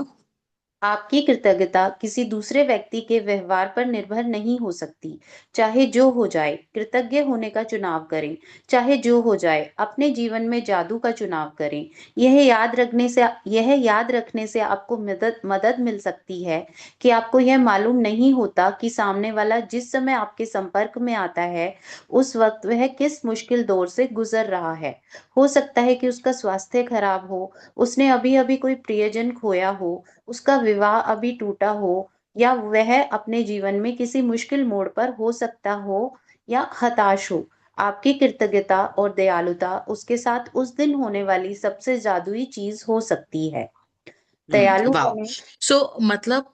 आपकी कृतज्ञता किसी दूसरे व्यक्ति के व्यवहार पर निर्भर नहीं हो सकती। चाहे जो हो जाए, कृतज्ञ होने का चुनाव करें। चाहे जो हो जाए, अपने जीवन में जादू का चुनाव करें। यह याद रखने से आपको मदद मदद मिल सकती है कि आपको यह मालूम नहीं होता कि सामने वाला जिस समय आपके संपर्क में आता है, उस वक्त वह किस मुश्किल दौर से गुजर रहा है। हो सकता है कि उसका स्वास्थ्य खराब हो, उसने अभी-अभी कोई प्रियजन खोया हो, उसका विवाह अभी टूटा हो, या वह अपने जीवन में किसी मुश्किल मोड़ पर हो सकता हो या हताश हो। आपकी कृतज्ञता और दयालुता उसके साथ उस दिन होने वाली सबसे जादुई चीज हो सकती है। दयालु वाह। बने। सो मतलब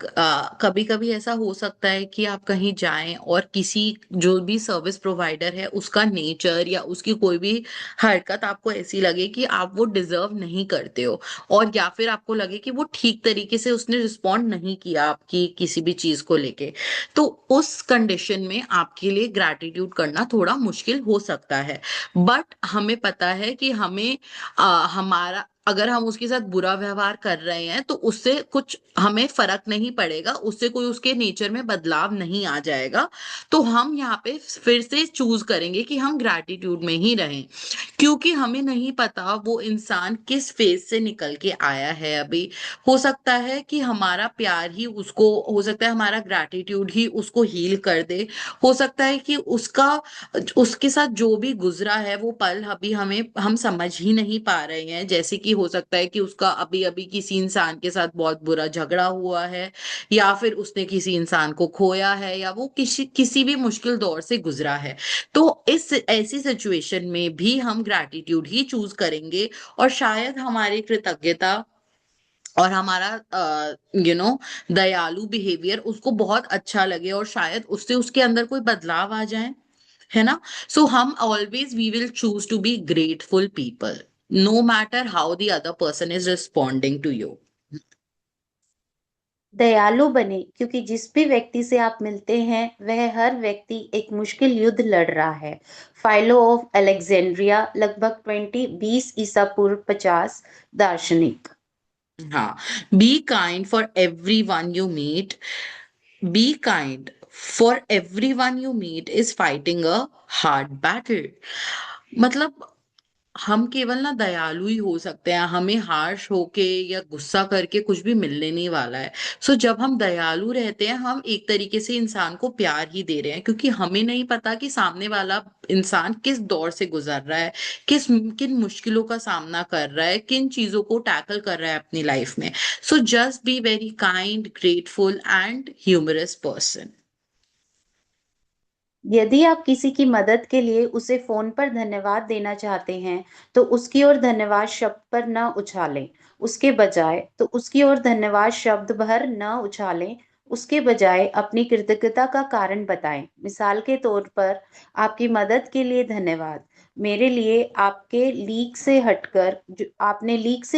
कभी कभी ऐसा हो सकता है कि आप कहीं जाएं और किसी जो भी सर्विस प्रोवाइडर है उसका नेचर या उसकी कोई भी हरकत आपको ऐसी लगे कि आप वो डिजर्व नहीं करते हो, और या फिर आपको लगे कि वो ठीक तरीके से उसने रिस्पॉन्ड नहीं किया आपकी किसी भी चीज को लेके। तो उस कंडीशन में आपके लिए ग्रैटिट्यूड करना थोड़ा मुश्किल हो सकता है। बट हमें पता है कि हमारा अगर हम उसके साथ बुरा व्यवहार कर रहे हैं तो उससे कुछ हमें फर्क नहीं पड़ेगा, उससे कोई उसके नेचर में बदलाव नहीं आ जाएगा। तो हम यहाँ पे फिर से चूज करेंगे कि हम ग्रैटिट्यूड में ही रहें, क्योंकि हमें नहीं पता वो इंसान किस फेज से निकल के आया है अभी। हो सकता है कि हमारा प्यार ही उसको, हो सकता है हमारा ग्रैटिट्यूड ही उसको हील कर दे। हो सकता है कि उसके साथ जो भी गुजरा है वो पल अभी हम समझ ही नहीं पा रहे हैं। जैसे कि हो सकता है कि उसका अभी अभी किसी इंसान के साथ बहुत बुरा झगड़ा हुआ है, या फिर उसने किसी इंसान को खोया है, या वो किसी किसी भी मुश्किल दौर से गुजरा है। तो इस ऐसी सिचुएशन में भी हम ग्रैटिट्यूड ही चूज करेंगे, और शायद हमारी कृतज्ञता और हमारा दयालु बिहेवियर उसको बहुत अच्छा लगे, और शायद उससे उसके अंदर कोई बदलाव आ जाए, है ना। सो हम always we will choose to be grateful people, no matter how the other person is responding to you. दयालु बने, क्योंकि जिस भी व्यक्ति से आप मिलते हैं वह हर व्यक्ति एक मुश्किल युद्ध लड़ रहा है। फाइलो ऑफ अलेक्जेंड्रिया, लगभग 20 ईसा पूर्व 50 दार्शनिक। हाँ, be kind for everyone you meet, be kind for everyone you meet is fighting a hard battle. मतलब हम केवल ना दयालु ही हो सकते हैं, हमें हार्श होके या गुस्सा करके कुछ भी मिलने नहीं वाला है। सो जब हम दयालु रहते हैं, हम एक तरीके से इंसान को प्यार ही दे रहे हैं, क्योंकि हमें नहीं पता कि सामने वाला इंसान किस दौर से गुजर रहा है, किन मुश्किलों का सामना कर रहा है, किन चीजों को टैकल कर रहा है अपनी लाइफ में। So just be very kind, grateful and humorous person. यदि आप किसी की मदद के लिए उसे फोन पर धन्यवाद देना चाहते हैं, तो उसकी ओर धन्यवाद शब्द पर न उछालें। उसके बजाय तो उसकी ओर धन्यवाद शब्द भर न उछालें, उसके बजाय अपनी कृतज्ञता का कारण बताएं। मिसाल के तौर पर, आपकी मदद के लिए धन्यवाद। मेरे लिए आपने लीक से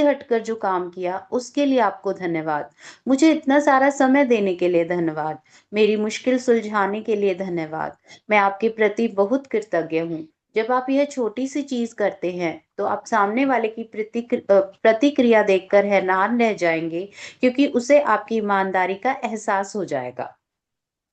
हटकर जो काम किया, उसके लिए आपको धन्यवाद। मुझे इतना सारा समय देने के लिए धन्यवाद। मेरी मुश्किल सुलझाने के लिए धन्यवाद। मैं आपके प्रति बहुत कृतज्ञ हूँ। जब आप यह छोटी सी चीज करते हैं, तो आप सामने वाले की प्रतिक्रिया देखकर हैरान रह जाएंगे, क्योंकि उसे आपकी ईमानदारी का एहसास हो जाएगा।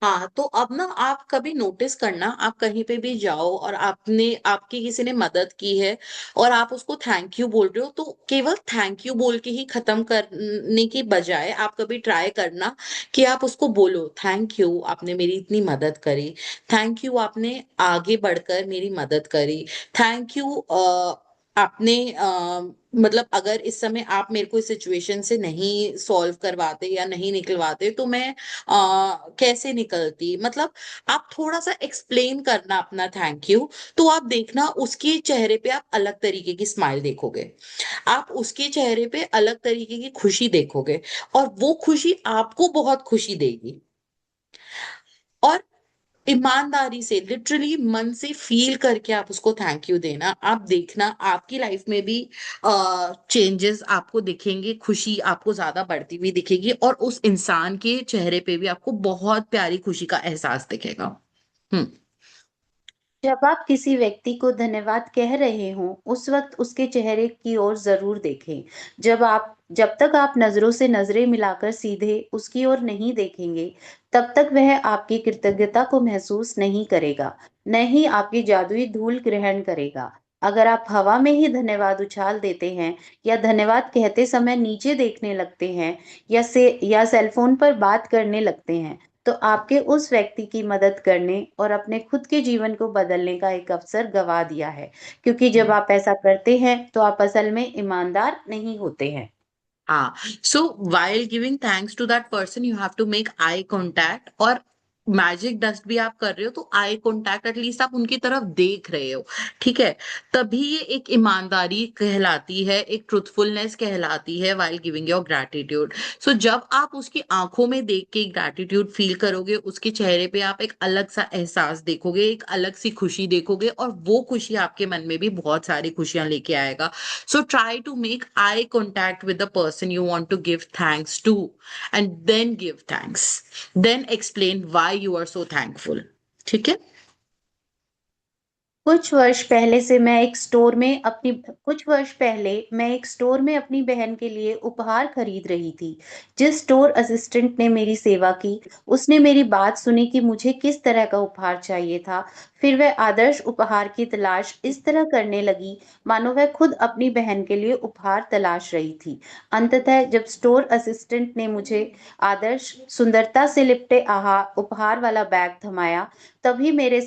हाँ, तो अब ना आप कभी नोटिस करना, आप कहीं पे भी जाओ और आपकी किसी ने मदद की है और आप उसको थैंक यू बोल रहे हो, तो केवल थैंक यू बोल के ही खत्म करने की बजाय आप कभी ट्राई करना कि आप उसको बोलो, थैंक यू आपने मेरी इतनी मदद करी, थैंक यू आपने आगे बढ़कर मेरी मदद करी, थैंक यू आपने मतलब अगर इस समय आप मेरे को इस सिचुएशन से नहीं सॉल्व करवाते या नहीं निकलवाते तो मैं कैसे निकलती, मतलब आप थोड़ा सा एक्सप्लेन करना अपना थैंक यू। तो आप देखना उसके चेहरे पे आप अलग तरीके की स्माइल देखोगे, आप उसके चेहरे पे अलग तरीके की खुशी देखोगे, और वो खुशी आपको बहुत खुशी देगी। और ईमानदारी से, लिटरली मन से फील करके आप उसको थैंक यू देना, आप देखना आपकी लाइफ में भी चेंजेस आपको दिखेंगे, खुशी आपको ज्यादा बढ़ती हुई दिखेगी, और उस इंसान के चेहरे पे भी आपको बहुत प्यारी खुशी का एहसास दिखेगा। हम्म। जब आप किसी व्यक्ति को धन्यवाद कह रहे हों, उस वक्त उसके चेहरे की ओर जरूर देखें। जब तक आप नजरों से नजरें मिलाकर सीधे उसकी ओर नहीं देखेंगे, तब तक वह आपकी कृतज्ञता को महसूस नहीं करेगा, न ही आपकी जादुई धूल ग्रहण करेगा। अगर आप हवा में ही धन्यवाद उछाल देते हैं, या धन्यवाद कहते समय नीचे देखने लगते हैं, या सेलफोन पर बात करने लगते हैं, तो आपके उस व्यक्ति की मदद करने और अपने खुद के जीवन को बदलने का एक अवसर गवा दिया है, क्योंकि जब आप ऐसा करते हैं, तो आप असल में ईमानदार नहीं होते हैं। हाँ, so while giving thanks to that person you have to make eye contact, और मैजिक डस्ट भी आप कर रहे हो तो आई कांटेक्ट एटलीस्ट आप उनकी तरफ देख रहे हो, ठीक है, तभी ये एक ईमानदारी कहलाती है, एक ट्रुथफुलनेस कहलाती है वाइल गिविंग योर ग्रैटिट्यूड। सो जब आप उसकी आंखों में देख के ग्रैटिट्यूड फील करोगे, उसके चेहरे पे आप एक अलग सा एहसास देखोगे, एक अलग सी खुशी देखोगे, और वो खुशी आपके मन में भी बहुत सारी खुशियां लेके आएगा। So try to make eye contact with the person you want to give thanks to, and then give thanks. Then explain why you are so thankful. ठीक है? कुछ वर्ष पहले मैं एक स्टोर में अपनी बहन के लिए उपहार खरीद रही थी। जिस स्टोर असिस्टेंट ने मेरी सेवा की, उसने मेरी बात सुनी कि मुझे किस तरह का उपहार चाहिए था। फिर वह आदर्श उपहार की तलाश इस तरह करने लगी, मानो वह खुद अपनी बहन के लिए उपहार तलाश रही थी। अंततः जब स्टोर असिस्टेंट ने मुझे आदर्श सुंदरता से लिपटे उपहार वाला बैग थमाया, तभी मेरे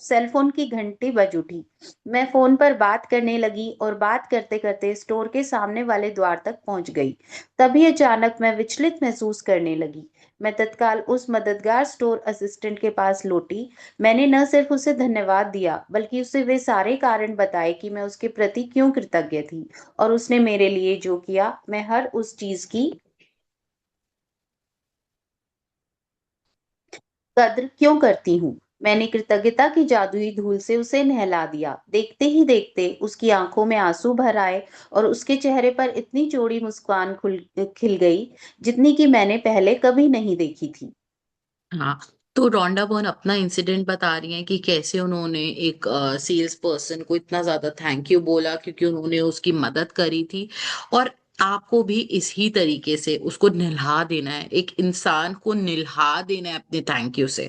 सेलफोन की घंटी बज उठी। मैं फोन पर बात करने लगी और बात करते करते स्टोर के सामने वाले द्वार तक पहुंच गई। तभी अचानक मैं विचलित महसूस करने लगी। मैं तत्काल उस मददगार स्टोर असिस्टेंट के पास लौटी। मैंने न सिर्फ उसे धन्यवाद दिया, बल्कि उसे वे सारे कारण बताए कि मैं उसके प्रति क्यों कृतज्ञ थी, और उसने मेरे लिए जो किया, मैं हर उस चीज की कद्र क्यों करती हूँ। मैंने कृतज्ञता की जादुई धूल से उसे नहला दिया। देखते ही देखते उसकी आंखों में आंसू भर आए, और उसके चेहरे पर इतनी चौड़ी मुस्कान खिल गई, जितनी कि मैंने पहले कभी नहीं देखी थी। हाँ, तो रोंडा बर्न अपना इंसिडेंट बता रही हैं कि कैसे उन्होंने एक सेल्स पर्सन को इतना ज्यादा थैंक यू बोला क्योंकि उन्होंने उसकी मदद करी थी। और आपको भी इसी तरीके से उसको निल्हा देना है, एक इंसान को निल्हा देना है अपने थैंक यू से।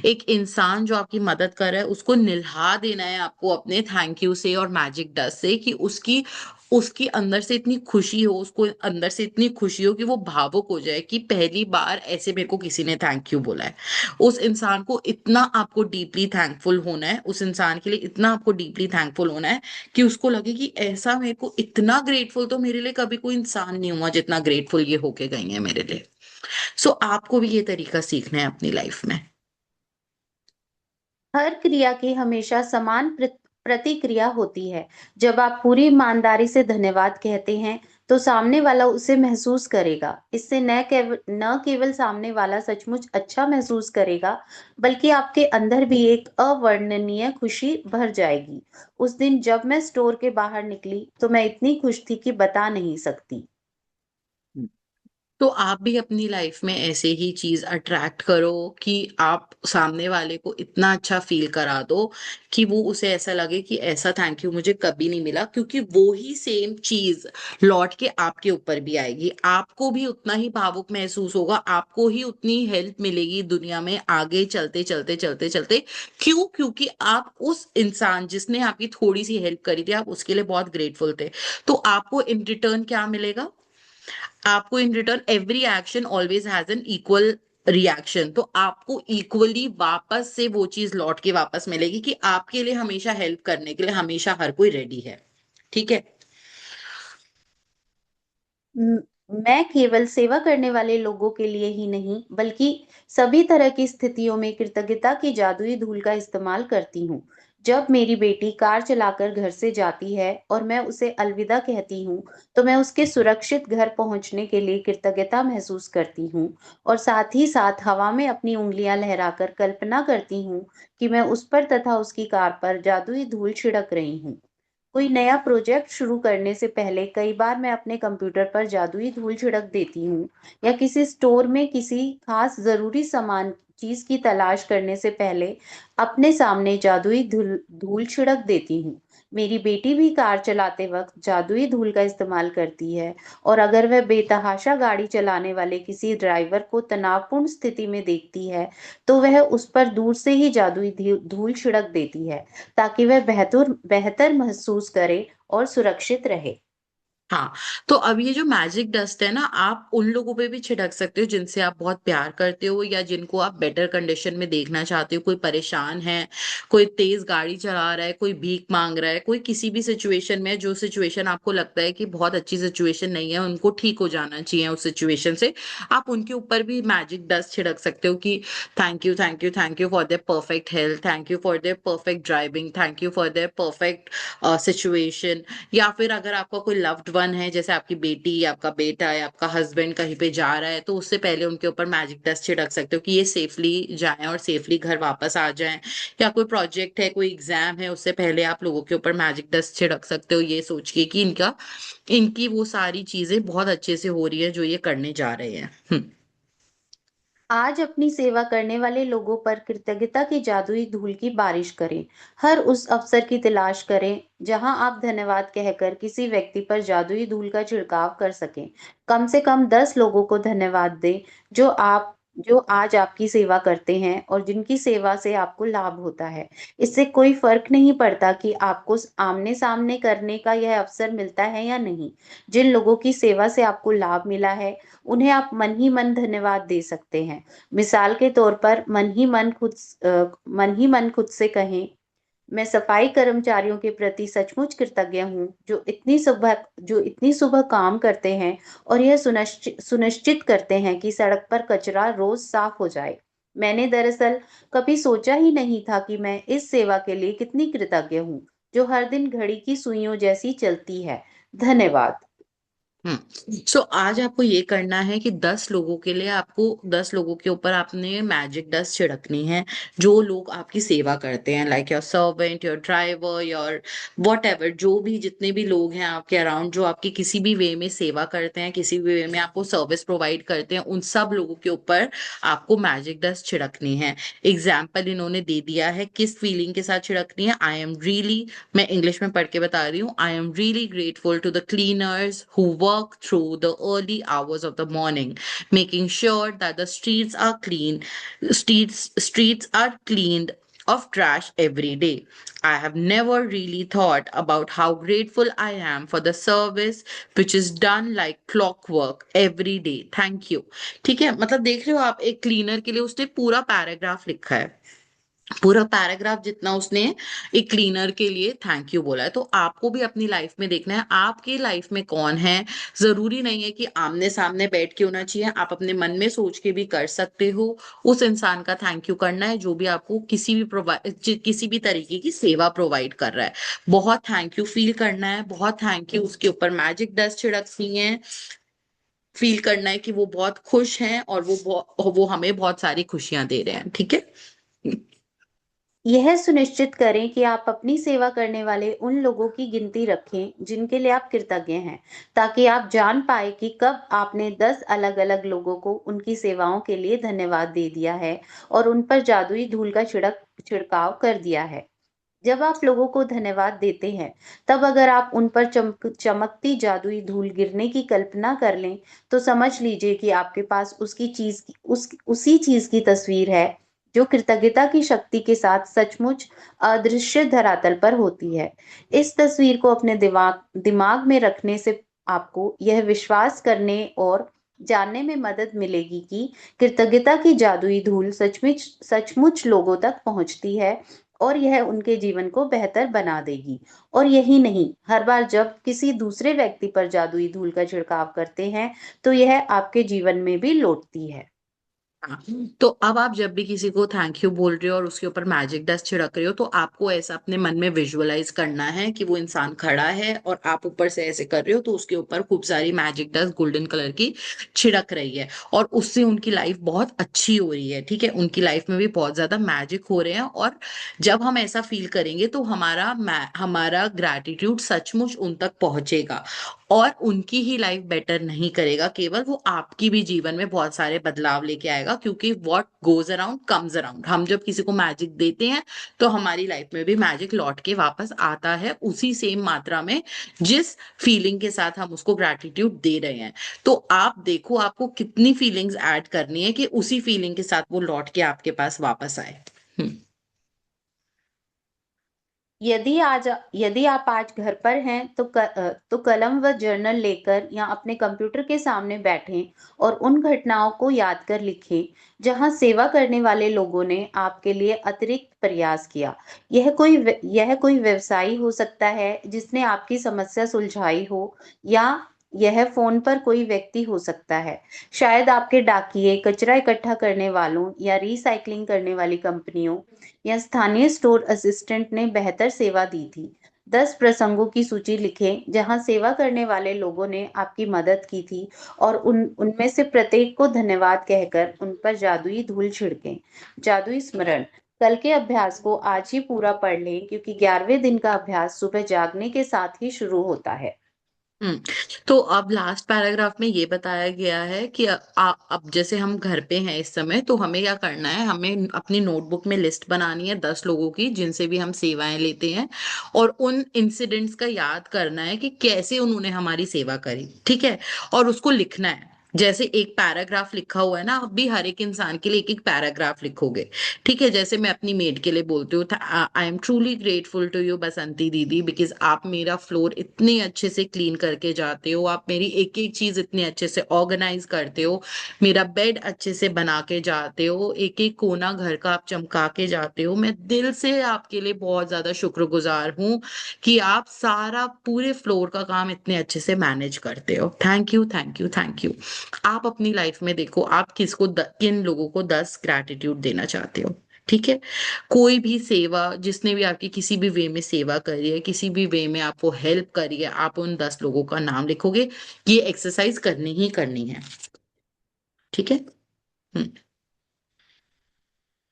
एक इंसान जो आपकी मदद कर रहा है उसको निल्हा देना है आपको अपने थैंक यू से और मैजिक डस्ट से, कि उसकी उसकी अंदर से इतनी खुशी हो, उसको अंदर से इतनी खुशी हो कि वो भावुक हो जाए कि पहली बार ऐसे मेरे को किसी ने थैंक यू बोला है। उस इंसान को इतना आपको डीपली थैंकफुल होना है, उस इंसान के लिए इतना आपको डीपली थैंकफुल होना है कि उसको लगे कि ऐसा मेरे को इतना ग्रेटफुल तो मेरे लिए कभी कोई इंसान नहीं हुआ जितना ग्रेटफुल ये होके गई है मेरे लिए। सो आपको भी ये तरीका सीखना है अपनी लाइफ में। हर क्रिया की हमेशा समान प्रतिक्रिया होती है। जब आप पूरी ईमानदारी से धन्यवाद कहते हैं, तो सामने वाला उसे महसूस करेगा। इससे न केवल सामने वाला सचमुच अच्छा महसूस करेगा, बल्कि आपके अंदर भी एक अवर्णनीय खुशी भर जाएगी। उस दिन जब मैं स्टोर के बाहर निकली, तो मैं इतनी खुश थी कि बता नहीं सकती। तो आप भी अपनी लाइफ में ऐसे ही चीज अट्रैक्ट करो कि आप सामने वाले को इतना अच्छा फील करा दो कि वो उसे ऐसा लगे कि ऐसा थैंक यू मुझे कभी नहीं मिला, क्योंकि वो ही सेम चीज लौट के आपके ऊपर भी आएगी। आपको भी उतना ही भावुक महसूस होगा, आपको ही उतनी हेल्प मिलेगी दुनिया में आगे चलते चलते चलते चलते। क्यों? क्योंकि आप उस इंसान जिसने आपकी थोड़ी सी हेल्प करी थी, आप उसके लिए बहुत ग्रेटफुल थे। तो आपको इन रिटर्न क्या मिलेगा? आपको in return every action always has an equal reaction. तो आपको इक्वली वापस से वो चीज लौट के वापस मिलेगी कि आपके लिए हमेशा हेल्प करने के लिए हमेशा हर कोई रेडी है। ठीक है। म- मैं केवल सेवा करने वाले लोगों के लिए ही नहीं, बल्कि सभी तरह की स्थितियों में कृतज्ञता की जादुई धूल का इस्तेमाल करती हूँ। जब मेरी बेटी कार चलाकर घर से जाती है और मैं उसे अलविदा कहती हूँ, तो मैं उसके सुरक्षित घर पहुंचने के लिए कृतज्ञता महसूस करती हूँ। और साथ ही साथ हवा में अपनी उंगलियां लहराकर कल्पना करती हूँ कि मैं उस पर तथा उसकी कार पर जादुई धूल छिड़क रही हूँ। कोई नया प्रोजेक्ट शुरू करने से पहले कई बार मैं अपने कंप्यूटर पर जादुई धूल छिड़क देती हूँ, या किसी स्टोर में किसी खास जरूरी सामान चीज की तलाश करने से पहले अपने सामने जादुई धूल धूल छिड़क देती हूँ। मेरी बेटी भी कार चलाते वक्त जादुई धूल का इस्तेमाल करती है, और अगर वह बेतहाशा गाड़ी चलाने वाले किसी ड्राइवर को तनावपूर्ण स्थिति में देखती है, तो वह उस पर दूर से ही जादुई धूल छिड़क देती है, ताकि वह बेहतर बेहतर महसूस करे और सुरक्षित रहे। हाँ। तो अब ये जो मैजिक डस्ट है ना, आप उन लोगों पे भी छिड़क सकते हो जिनसे आप बहुत प्यार करते हो, या जिनको आप बेटर कंडीशन में देखना चाहते हो। कोई परेशान है, कोई तेज गाड़ी चला रहा है, कोई भीख मांग रहा है, कोई किसी भी सिचुएशन में, जो सिचुएशन आपको लगता है कि बहुत अच्छी सिचुएशन नहीं है, उनको ठीक हो जाना चाहिए उस सिचुएशन से, आप उनके ऊपर भी मैजिक डस्ट छिड़क सकते हो कि thank you thank you thank you for their perfect health, thank you for their perfect driving, thank you for their perfect situation. या फिर अगर आपका कोई लव्ड वन है, जैसे आपकी बेटी, आपका बेटा है, आपका हस्बैंड कहीं पे जा रहा है, तो उससे पहले उनके ऊपर मैजिक डस्ट छिड़क सकते हो कि ये सेफली जाएं और सेफली घर वापस आ जाएं। या कोई प्रोजेक्ट है, कोई एग्जाम है, उससे पहले आप लोगों के ऊपर मैजिक डस्ट छिड़क सकते हो, ये सोच के कि इनकी वो सारी चीजें बहुत अच्छे से हो रही है जो ये करने जा रहे हैं। आज अपनी सेवा करने वाले लोगों पर कृतज्ञता की जादुई धूल की बारिश करें। हर उस अवसर की तलाश करें जहां आप धन्यवाद कहकर किसी व्यक्ति पर जादुई धूल का छिड़काव कर सकें। कम से कम 10 लोगों को धन्यवाद दें, जो आज आपकी सेवा करते हैं और जिनकी सेवा से आपको लाभ होता है। इससे कोई फर्क नहीं पड़ता कि आपको आमने सामने करने का यह अवसर मिलता है या नहीं। जिन लोगों की सेवा से आपको लाभ मिला है, उन्हें आप मन ही मन धन्यवाद दे सकते हैं। मिसाल के तौर पर मन ही मन खुद से कहें, मैं सफाई कर्मचारियों के प्रति सचमुच कृतज्ञ हूँ, जो इतनी सुबह काम करते हैं और यह सुनिश्चित करते हैं कि सड़क पर कचरा रोज साफ हो जाए। मैंने दरअसल कभी सोचा ही नहीं था कि मैं इस सेवा के लिए कितनी कृतज्ञ हूँ, जो हर दिन घड़ी की सुइयों जैसी चलती है। धन्यवाद। सो आज आपको ये करना है कि 10 लोगों के लिए, आपको 10 लोगों के ऊपर आपने मैजिक डस्ट छिड़कनी है, जो लोग आपकी सेवा करते हैं, like your servant, your driver, your what ever, जो भी जितने भी लोग हैं आपके अराउंड जो आपकी किसी भी वे में सेवा करते हैं, किसी भी वे में आपको सर्विस प्रोवाइड करते हैं, उन सब लोगों के ऊपर आपको मैजिक डस्ट छिड़कनी है। एग्जाम्पल इन्होंने दे दिया है किस फीलिंग के साथ छिड़कनी है। आई एम रियली, मैं इंग्लिश में पढ़ के बता रही हूँ, I am really grateful to the cleaners who work through the early hours of the morning, making sure that the streets are clean, streets are cleaned of trash every day. I have never really thought about how grateful I am for the service which is done like clockwork every day. Thank you. ठीक है, मतलब देख रहे हो आप, एक क्लीनर के लिए उसने पूरा पैराग्राफ लिखा है। पूरा पैराग्राफ जितना उसने एक क्लीनर के लिए थैंक यू बोला है। तो आपको भी अपनी लाइफ में देखना है आपकी लाइफ में कौन है। जरूरी नहीं है कि आमने सामने बैठ के होना चाहिए, आप अपने मन में सोच के भी कर सकते हो। उस इंसान का थैंक यू करना है जो भी आपको किसी भी तरीके की सेवा प्रोवाइड कर रहा है। बहुत थैंक यू फील करना है, बहुत थैंक यू उसके ऊपर मैजिक डस्ट छिड़कनी है, फील करना है कि वो बहुत खुश हैं और वो हमें बहुत सारी खुशियां दे रहे हैं। ठीक है। यह सुनिश्चित करें कि आप अपनी सेवा करने वाले उन लोगों की गिनती रखें जिनके लिए आप कृतज्ञ हैं, ताकि आप जान पाए कि कब आपने 10 अलग-अलग लोगों को उनकी सेवाओं के लिए धन्यवाद दे दिया है और उन पर जादुई धूल का छिड़काव कर दिया है। जब आप लोगों को धन्यवाद देते हैं, तब अगर आप उन पर चमकती जादुई धूल गिरने की कल्पना कर लें, तो समझ लीजिए कि आपके पास उसी चीज की तस्वीर है जो कृतज्ञता की शक्ति के साथ सचमुच अदृश्य धरातल पर होती है। इस तस्वीर को अपने दिमाग दिमाग में रखने से आपको यह विश्वास करने और जानने में मदद मिलेगी कि कृतज्ञता की जादुई धूल सचमुच सचमुच लोगों तक पहुंचती है और यह उनके जीवन को बेहतर बना देगी। और यही नहीं, हर बार जब किसी दूसरे व्यक्ति पर जादुई धूल का छिड़काव करते हैं, तो यह आपके जीवन में भी लौटती है। हाँ, तो अब आप जब भी किसी को थैंक यू बोल रहे हो और उसके ऊपर मैजिक डस्ट छिड़क रहे हो, तो आपको ऐसा अपने मन में विजुअलाइज करना है कि वो इंसान खड़ा है और आप ऊपर से ऐसे कर रहे हो, तो उसके ऊपर खूब सारी मैजिक डस्ट गोल्डन कलर की छिड़क रही है और उससे उनकी लाइफ बहुत अच्छी हो रही है। ठीक है, उनकी लाइफ में भी बहुत ज्यादा मैजिक हो रहे हैं। और जब हम ऐसा फील करेंगे तो हमारा ग्रैटिट्यूड सचमुच उन तक पहुंचेगा और उनकी ही लाइफ बेटर नहीं करेगा केवल, वो आपकी भी जीवन में बहुत सारे बदलाव लेके आएगा, क्योंकि what goes around comes around. हम जब किसी को मैजिक देते हैं तो हमारी लाइफ में भी मैजिक लौट के वापस आता है उसी सेम मात्रा में जिस फीलिंग के साथ हम उसको ग्रैटिट्यूड दे रहे हैं। तो आप देखो आपको कितनी फीलिंग्स ऐड करनी है कि उसी फीलिंग के साथ वो लौट के आपके पास वापस आए। यदि आप आज घर पर हैं, तो कलम व जर्नल लेकर या अपने कंप्यूटर के सामने बैठें और उन घटनाओं को याद कर लिखें जहां सेवा करने वाले लोगों ने आपके लिए अतिरिक्त प्रयास किया। यह कोई व्यवसायी हो सकता है जिसने आपकी समस्या सुलझाई हो, या यह फोन पर कोई व्यक्ति हो सकता है। शायद आपके डाकिये, कचरा इकट्ठा करने वालों या रिसाइकलिंग करने वाली कंपनियों या स्थानीय स्टोर असिस्टेंट ने बेहतर सेवा दी थी। 10 प्रसंगों की सूची लिखें जहां सेवा करने वाले लोगों ने आपकी मदद की थी और उनमें से प्रत्येक को धन्यवाद कहकर उन पर जादुई धूल छिड़कें। जादुई स्मरण। कल के अभ्यास को आज ही पूरा पढ़ लें, क्योंकि 11वें दिन का अभ्यास सुबह जागने के साथ ही शुरू होता है। हम्म तो अब लास्ट पैराग्राफ में ये बताया गया है कि अब जैसे हम घर पे हैं इस समय, तो हमें क्या करना है, हमें अपनी नोटबुक में लिस्ट बनानी है 10 लोगों की जिनसे भी हम सेवाएं लेते हैं, और उन इंसिडेंट्स का याद करना है कि कैसे उन्होंने हमारी सेवा करी। ठीक है, और उसको लिखना है। जैसे एक पैराग्राफ लिखा हुआ है ना, अब भी हर एक इंसान के लिए एक एक पैराग्राफ लिखोगे। ठीक है, जैसे मैं अपनी मेड के लिए बोलती हूँ, I am truly grateful to you Basanti दीदी, बिकॉज आप मेरा फ्लोर इतने अच्छे से क्लीन करके जाते हो, आप मेरी एक एक चीज इतने अच्छे से ऑर्गेनाइज करते हो, मेरा बेड अच्छे से बना के जाते हो, एक एक कोना घर का आप चमका के जाते हो। मैं दिल से आपके लिए बहुत ज्यादा शुक्रगुजार हूँ कि आप सारा पूरे फ्लोर का काम इतने अच्छे से मैनेज करते हो। Thank you, thank you, thank you. आप अपनी लाइफ में देखो आप किन लोगों को 10 ग्रैटिट्यूड देना चाहते हो। ठीक है, कोई भी सेवा जिसने भी आपकी किसी भी वे में सेवा करी है, किसी भी वे में आपको हेल्प करी है, आप उन 10 लोगों का नाम लिखोगे। ये एक्सरसाइज करनी ही करनी है। ठीक है। हम्म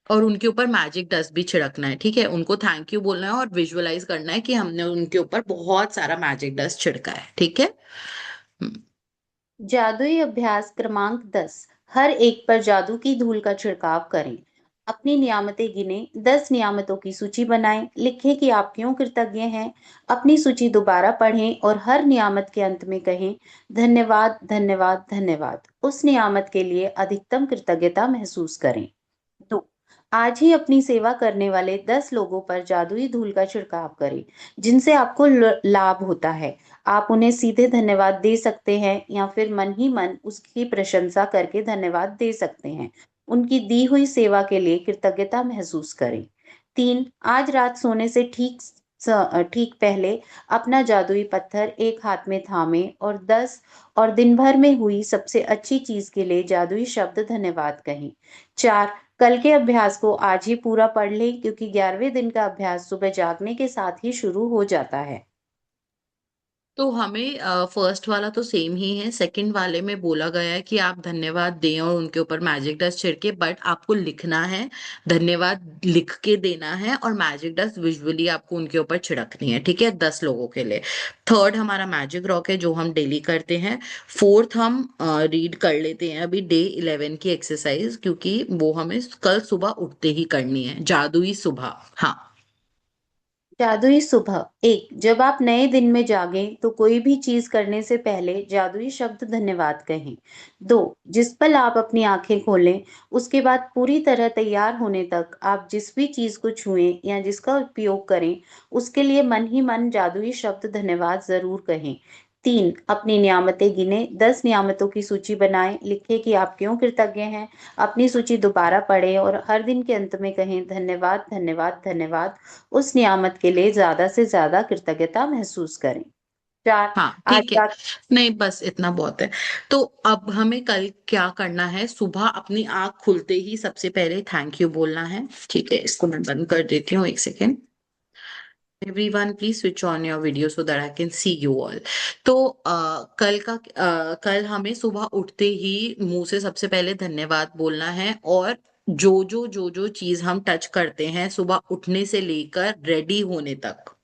और उनके ऊपर मैजिक डस्ट भी छिड़कना है। ठीक है, उनको थैंक यू बोलना है और विजुअलाइज करना है कि हमने उनके ऊपर बहुत सारा मैजिक डस्ट छिड़का है। ठीक है। हम्म जादुई अभ्यास क्रमांक 10। हर एक पर जादू की धूल का छिड़काव करें। अपनी नियामतें गिनें, 10 नियामतों की सूची बनाएं, लिखें कि आप क्यों कृतज्ञ हैं। अपनी सूची दोबारा पढ़ें और हर नियामत के अंत में कहें, धन्यवाद, धन्यवाद, धन्यवाद। उस नियामत के लिए अधिकतम कृतज्ञता महसूस करें। 2। आज ही अपनी सेवा करने वाले 10 लोगों पर जादुई धूल का छिड़काव करें जिनसे आपको लाभ होता है। आप उन्हें सीधे धन्यवाद दे सकते हैं या फिर मन ही मन उसकी प्रशंसा करके धन्यवाद दे सकते हैं। उनकी दी हुई सेवा के लिए कृतज्ञता महसूस करें। 3 आज रात सोने से ठीक पहले अपना जादुई पत्थर एक हाथ में थामें और 10 और दिन भर में हुई सबसे अच्छी चीज के लिए जादुई शब्द धन्यवाद कहें। 4 कल के अभ्यास को आज ही पूरा पढ़ लें क्योंकि 11वें दिन का अभ्यास सुबह जागने के साथ ही शुरू हो जाता है। तो हमें फर्स्ट वाला तो सेम ही है, सेकंड वाले में बोला गया है कि आप धन्यवाद दें और उनके ऊपर मैजिक डस्ट छिड़के, बट आपको लिखना है, धन्यवाद लिख के देना है और मैजिक डस्ट विजुअली आपको उनके ऊपर छिड़कनी है, ठीक है, 10 लोगों के लिए। थर्ड हमारा मैजिक रॉक है जो हम डेली करते हैं। फोर्थ हम रीड कर लेते हैं अभी डे 11 की एक्सरसाइज, क्योंकि वो हमें कल सुबह उठते ही करनी है, जादुई सुबह। हाँ। जादुई सुबह। 1 जब आप नए दिन में जागें तो कोई भी चीज करने से पहले जादुई शब्द धन्यवाद कहें। 2 जिस पल आप अपनी आंखें खोलें उसके बाद पूरी तरह तैयार होने तक आप जिस भी चीज को छुएं या जिसका उपयोग करें उसके लिए मन ही मन जादुई शब्द धन्यवाद जरूर कहें। 3 अपनी नियामतें गिने, 10 नियामतों की सूची बनाएं, लिखें कि आप क्यों कृतज्ञ हैं। अपनी सूची दोबारा पढ़ें और हर दिन के अंत में कहें धन्यवाद धन्यवाद धन्यवाद। उस नियामत के लिए ज्यादा से ज्यादा कृतज्ञता महसूस करें। 4 हाँ आज ठीक है, रात नहीं बस इतना बहुत है। तो अब हमें कल क्या करना है, सुबह अपनी आंख खुलते ही सबसे पहले थैंक यू बोलना है, ठीक है। इसको मैं बंद कर देती हूँ, एक second. Everyone please switch on your video so that I can see you all. तो कल हमें सुबह उठते ही मुंह से सबसे पहले धन्यवाद बोलना है, और जो चीज हम टच करते हैं सुबह उठने से लेकर रेडी होने तक,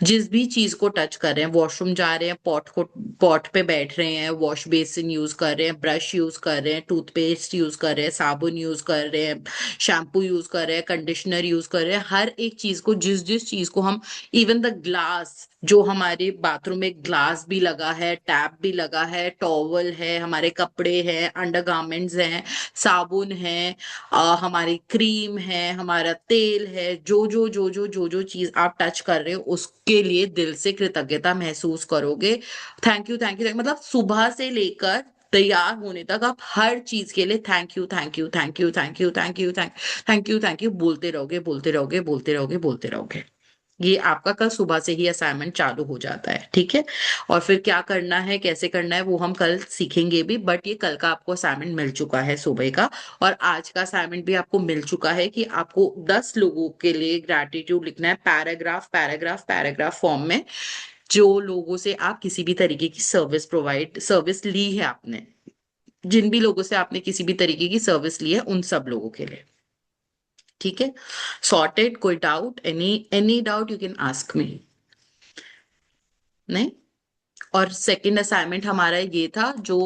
जिस भी चीज को टच कर रहे हैं, वॉशरूम जा रहे हैं, पॉट पे बैठ रहे हैं, वॉश बेसिन यूज कर रहे हैं, ब्रश यूज कर रहे हैं, टूथपेस्ट यूज कर रहे हैं, साबुन यूज कर रहे हैं, शैम्पू यूज कर रहे हैं, कंडीशनर यूज कर रहे हैं, हर एक चीज को, जिस जिस चीज को हम, इवन द ग्लास, जो हमारे बाथरूम में ग्लास भी लगा है, टैप भी लगा है, टॉवल है, हमारे कपड़े हैं, अंडरगारमेंट्स हैं, साबुन है, हमारी क्रीम है, हमारा तेल है, जो चीज आप टच कर रहे हो उसके लिए दिल से कृतज्ञता महसूस करोगे। थैंक यू थैंक यू, मतलब सुबह से लेकर तैयार होने तक आप हर चीज के लिए thank you thank you thank you thank you thank you thank you thank you बोलते रहोगे, बोलते रहोगे, बोलते रहोगे, बोलते रहोगे। ये आपका कल सुबह से ही असाइनमेंट चालू हो जाता है, ठीक है। और फिर क्या करना है, कैसे करना है, वो हम कल सीखेंगे भी, बट ये कल का आपको असाइनमेंट मिल चुका है सुबह का। और आज का असाइनमेंट भी आपको मिल चुका है कि आपको 10 लोगों के लिए ग्रैटिट्यूड लिखना है, पैराग्राफ पैराग्राफ पैराग्राफ फॉर्म में, जो लोगों से आप किसी भी तरीके की सर्विस ली है आपने, जिन भी लोगों से आपने किसी भी तरीके की सर्विस ली है उन सब लोगों के लिए, ठीक है। सॉर्टेड? कोई doubt? Any doubt you can ask me. नहीं? और सेकंड असाइनमेंट हमारा ये था जो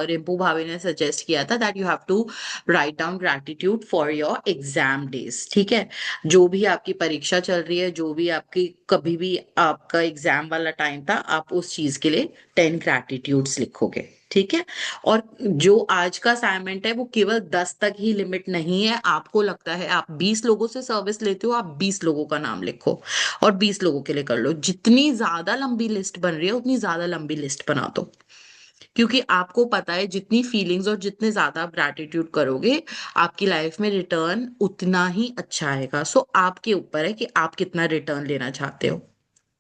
रिम्पू भाभी ने सजेस्ट किया था, that you have to write down gratitude for your exam days, ठीक है। जो भी आपकी परीक्षा चल रही है, जो भी आपकी कभी भी आपका एग्जाम वाला टाइम था, आप उस चीज के लिए 10 ग्रैटिट्यूड्स लिखोगे, ठीक है। और जो आज का असाइनमेंट है वो केवल 10 तक ही लिमिट नहीं है। आपको लगता है आप 20 लोगों से सर्विस लेते हो, आप 20 लोगों का नाम लिखो और 20 लोगों के लिए कर लो। जितनी ज्यादा लंबी लिस्ट बन रही है उतनी ज्यादा लंबी लिस्ट बना दो, क्योंकि आपको पता है जितनी फीलिंग्स और जितने ज्यादा आप ग्रैटिट्यूड करोगे आपकी लाइफ में रिटर्न उतना ही अच्छा आएगा। सो आपके ऊपर है कि आप कितना रिटर्न लेना चाहते हो,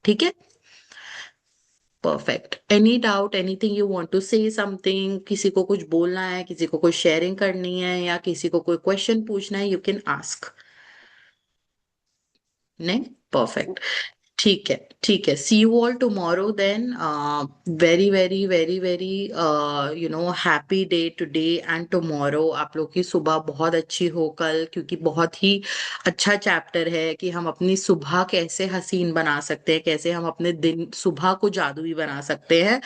ठीक है। Perfect. Any doubt, anything you want to say something, किसी को कुछ बोलना है, किसी को कोई शेयरिंग करनी है या किसी को कोई क्वेश्चन पूछना है, यू कैन आस्क। नहीं? परफेक्ट। ठीक है, ठीक है। See you all tomorrow then. Very very very very happy day today and tomorrow. आप लोग की सुबह बहुत अच्छी हो कल, क्योंकि बहुत ही अच्छा चैप्टर है कि हम अपनी सुबह कैसे हसीन बना सकते हैं, कैसे हम अपने दिन सुबह को जादुई बना सकते हैं।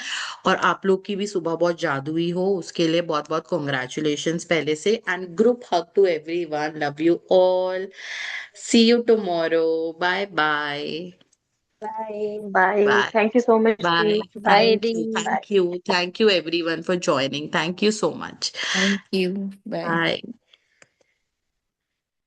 और आप लोग की भी सुबह बहुत जादुई हो, उसके लिए बहुत बहुत कॉन्ग्रेचुलेशंस पहले से। And group hug to everyone, love you all, see you tomorrow, bye bye. Bye bye, Bye. Thank you so much दी। Bye. बाय Thank दी। you. Bye. Thank you. Thank you everyone for joining. Thank you so much. Thank you, bye. Bye.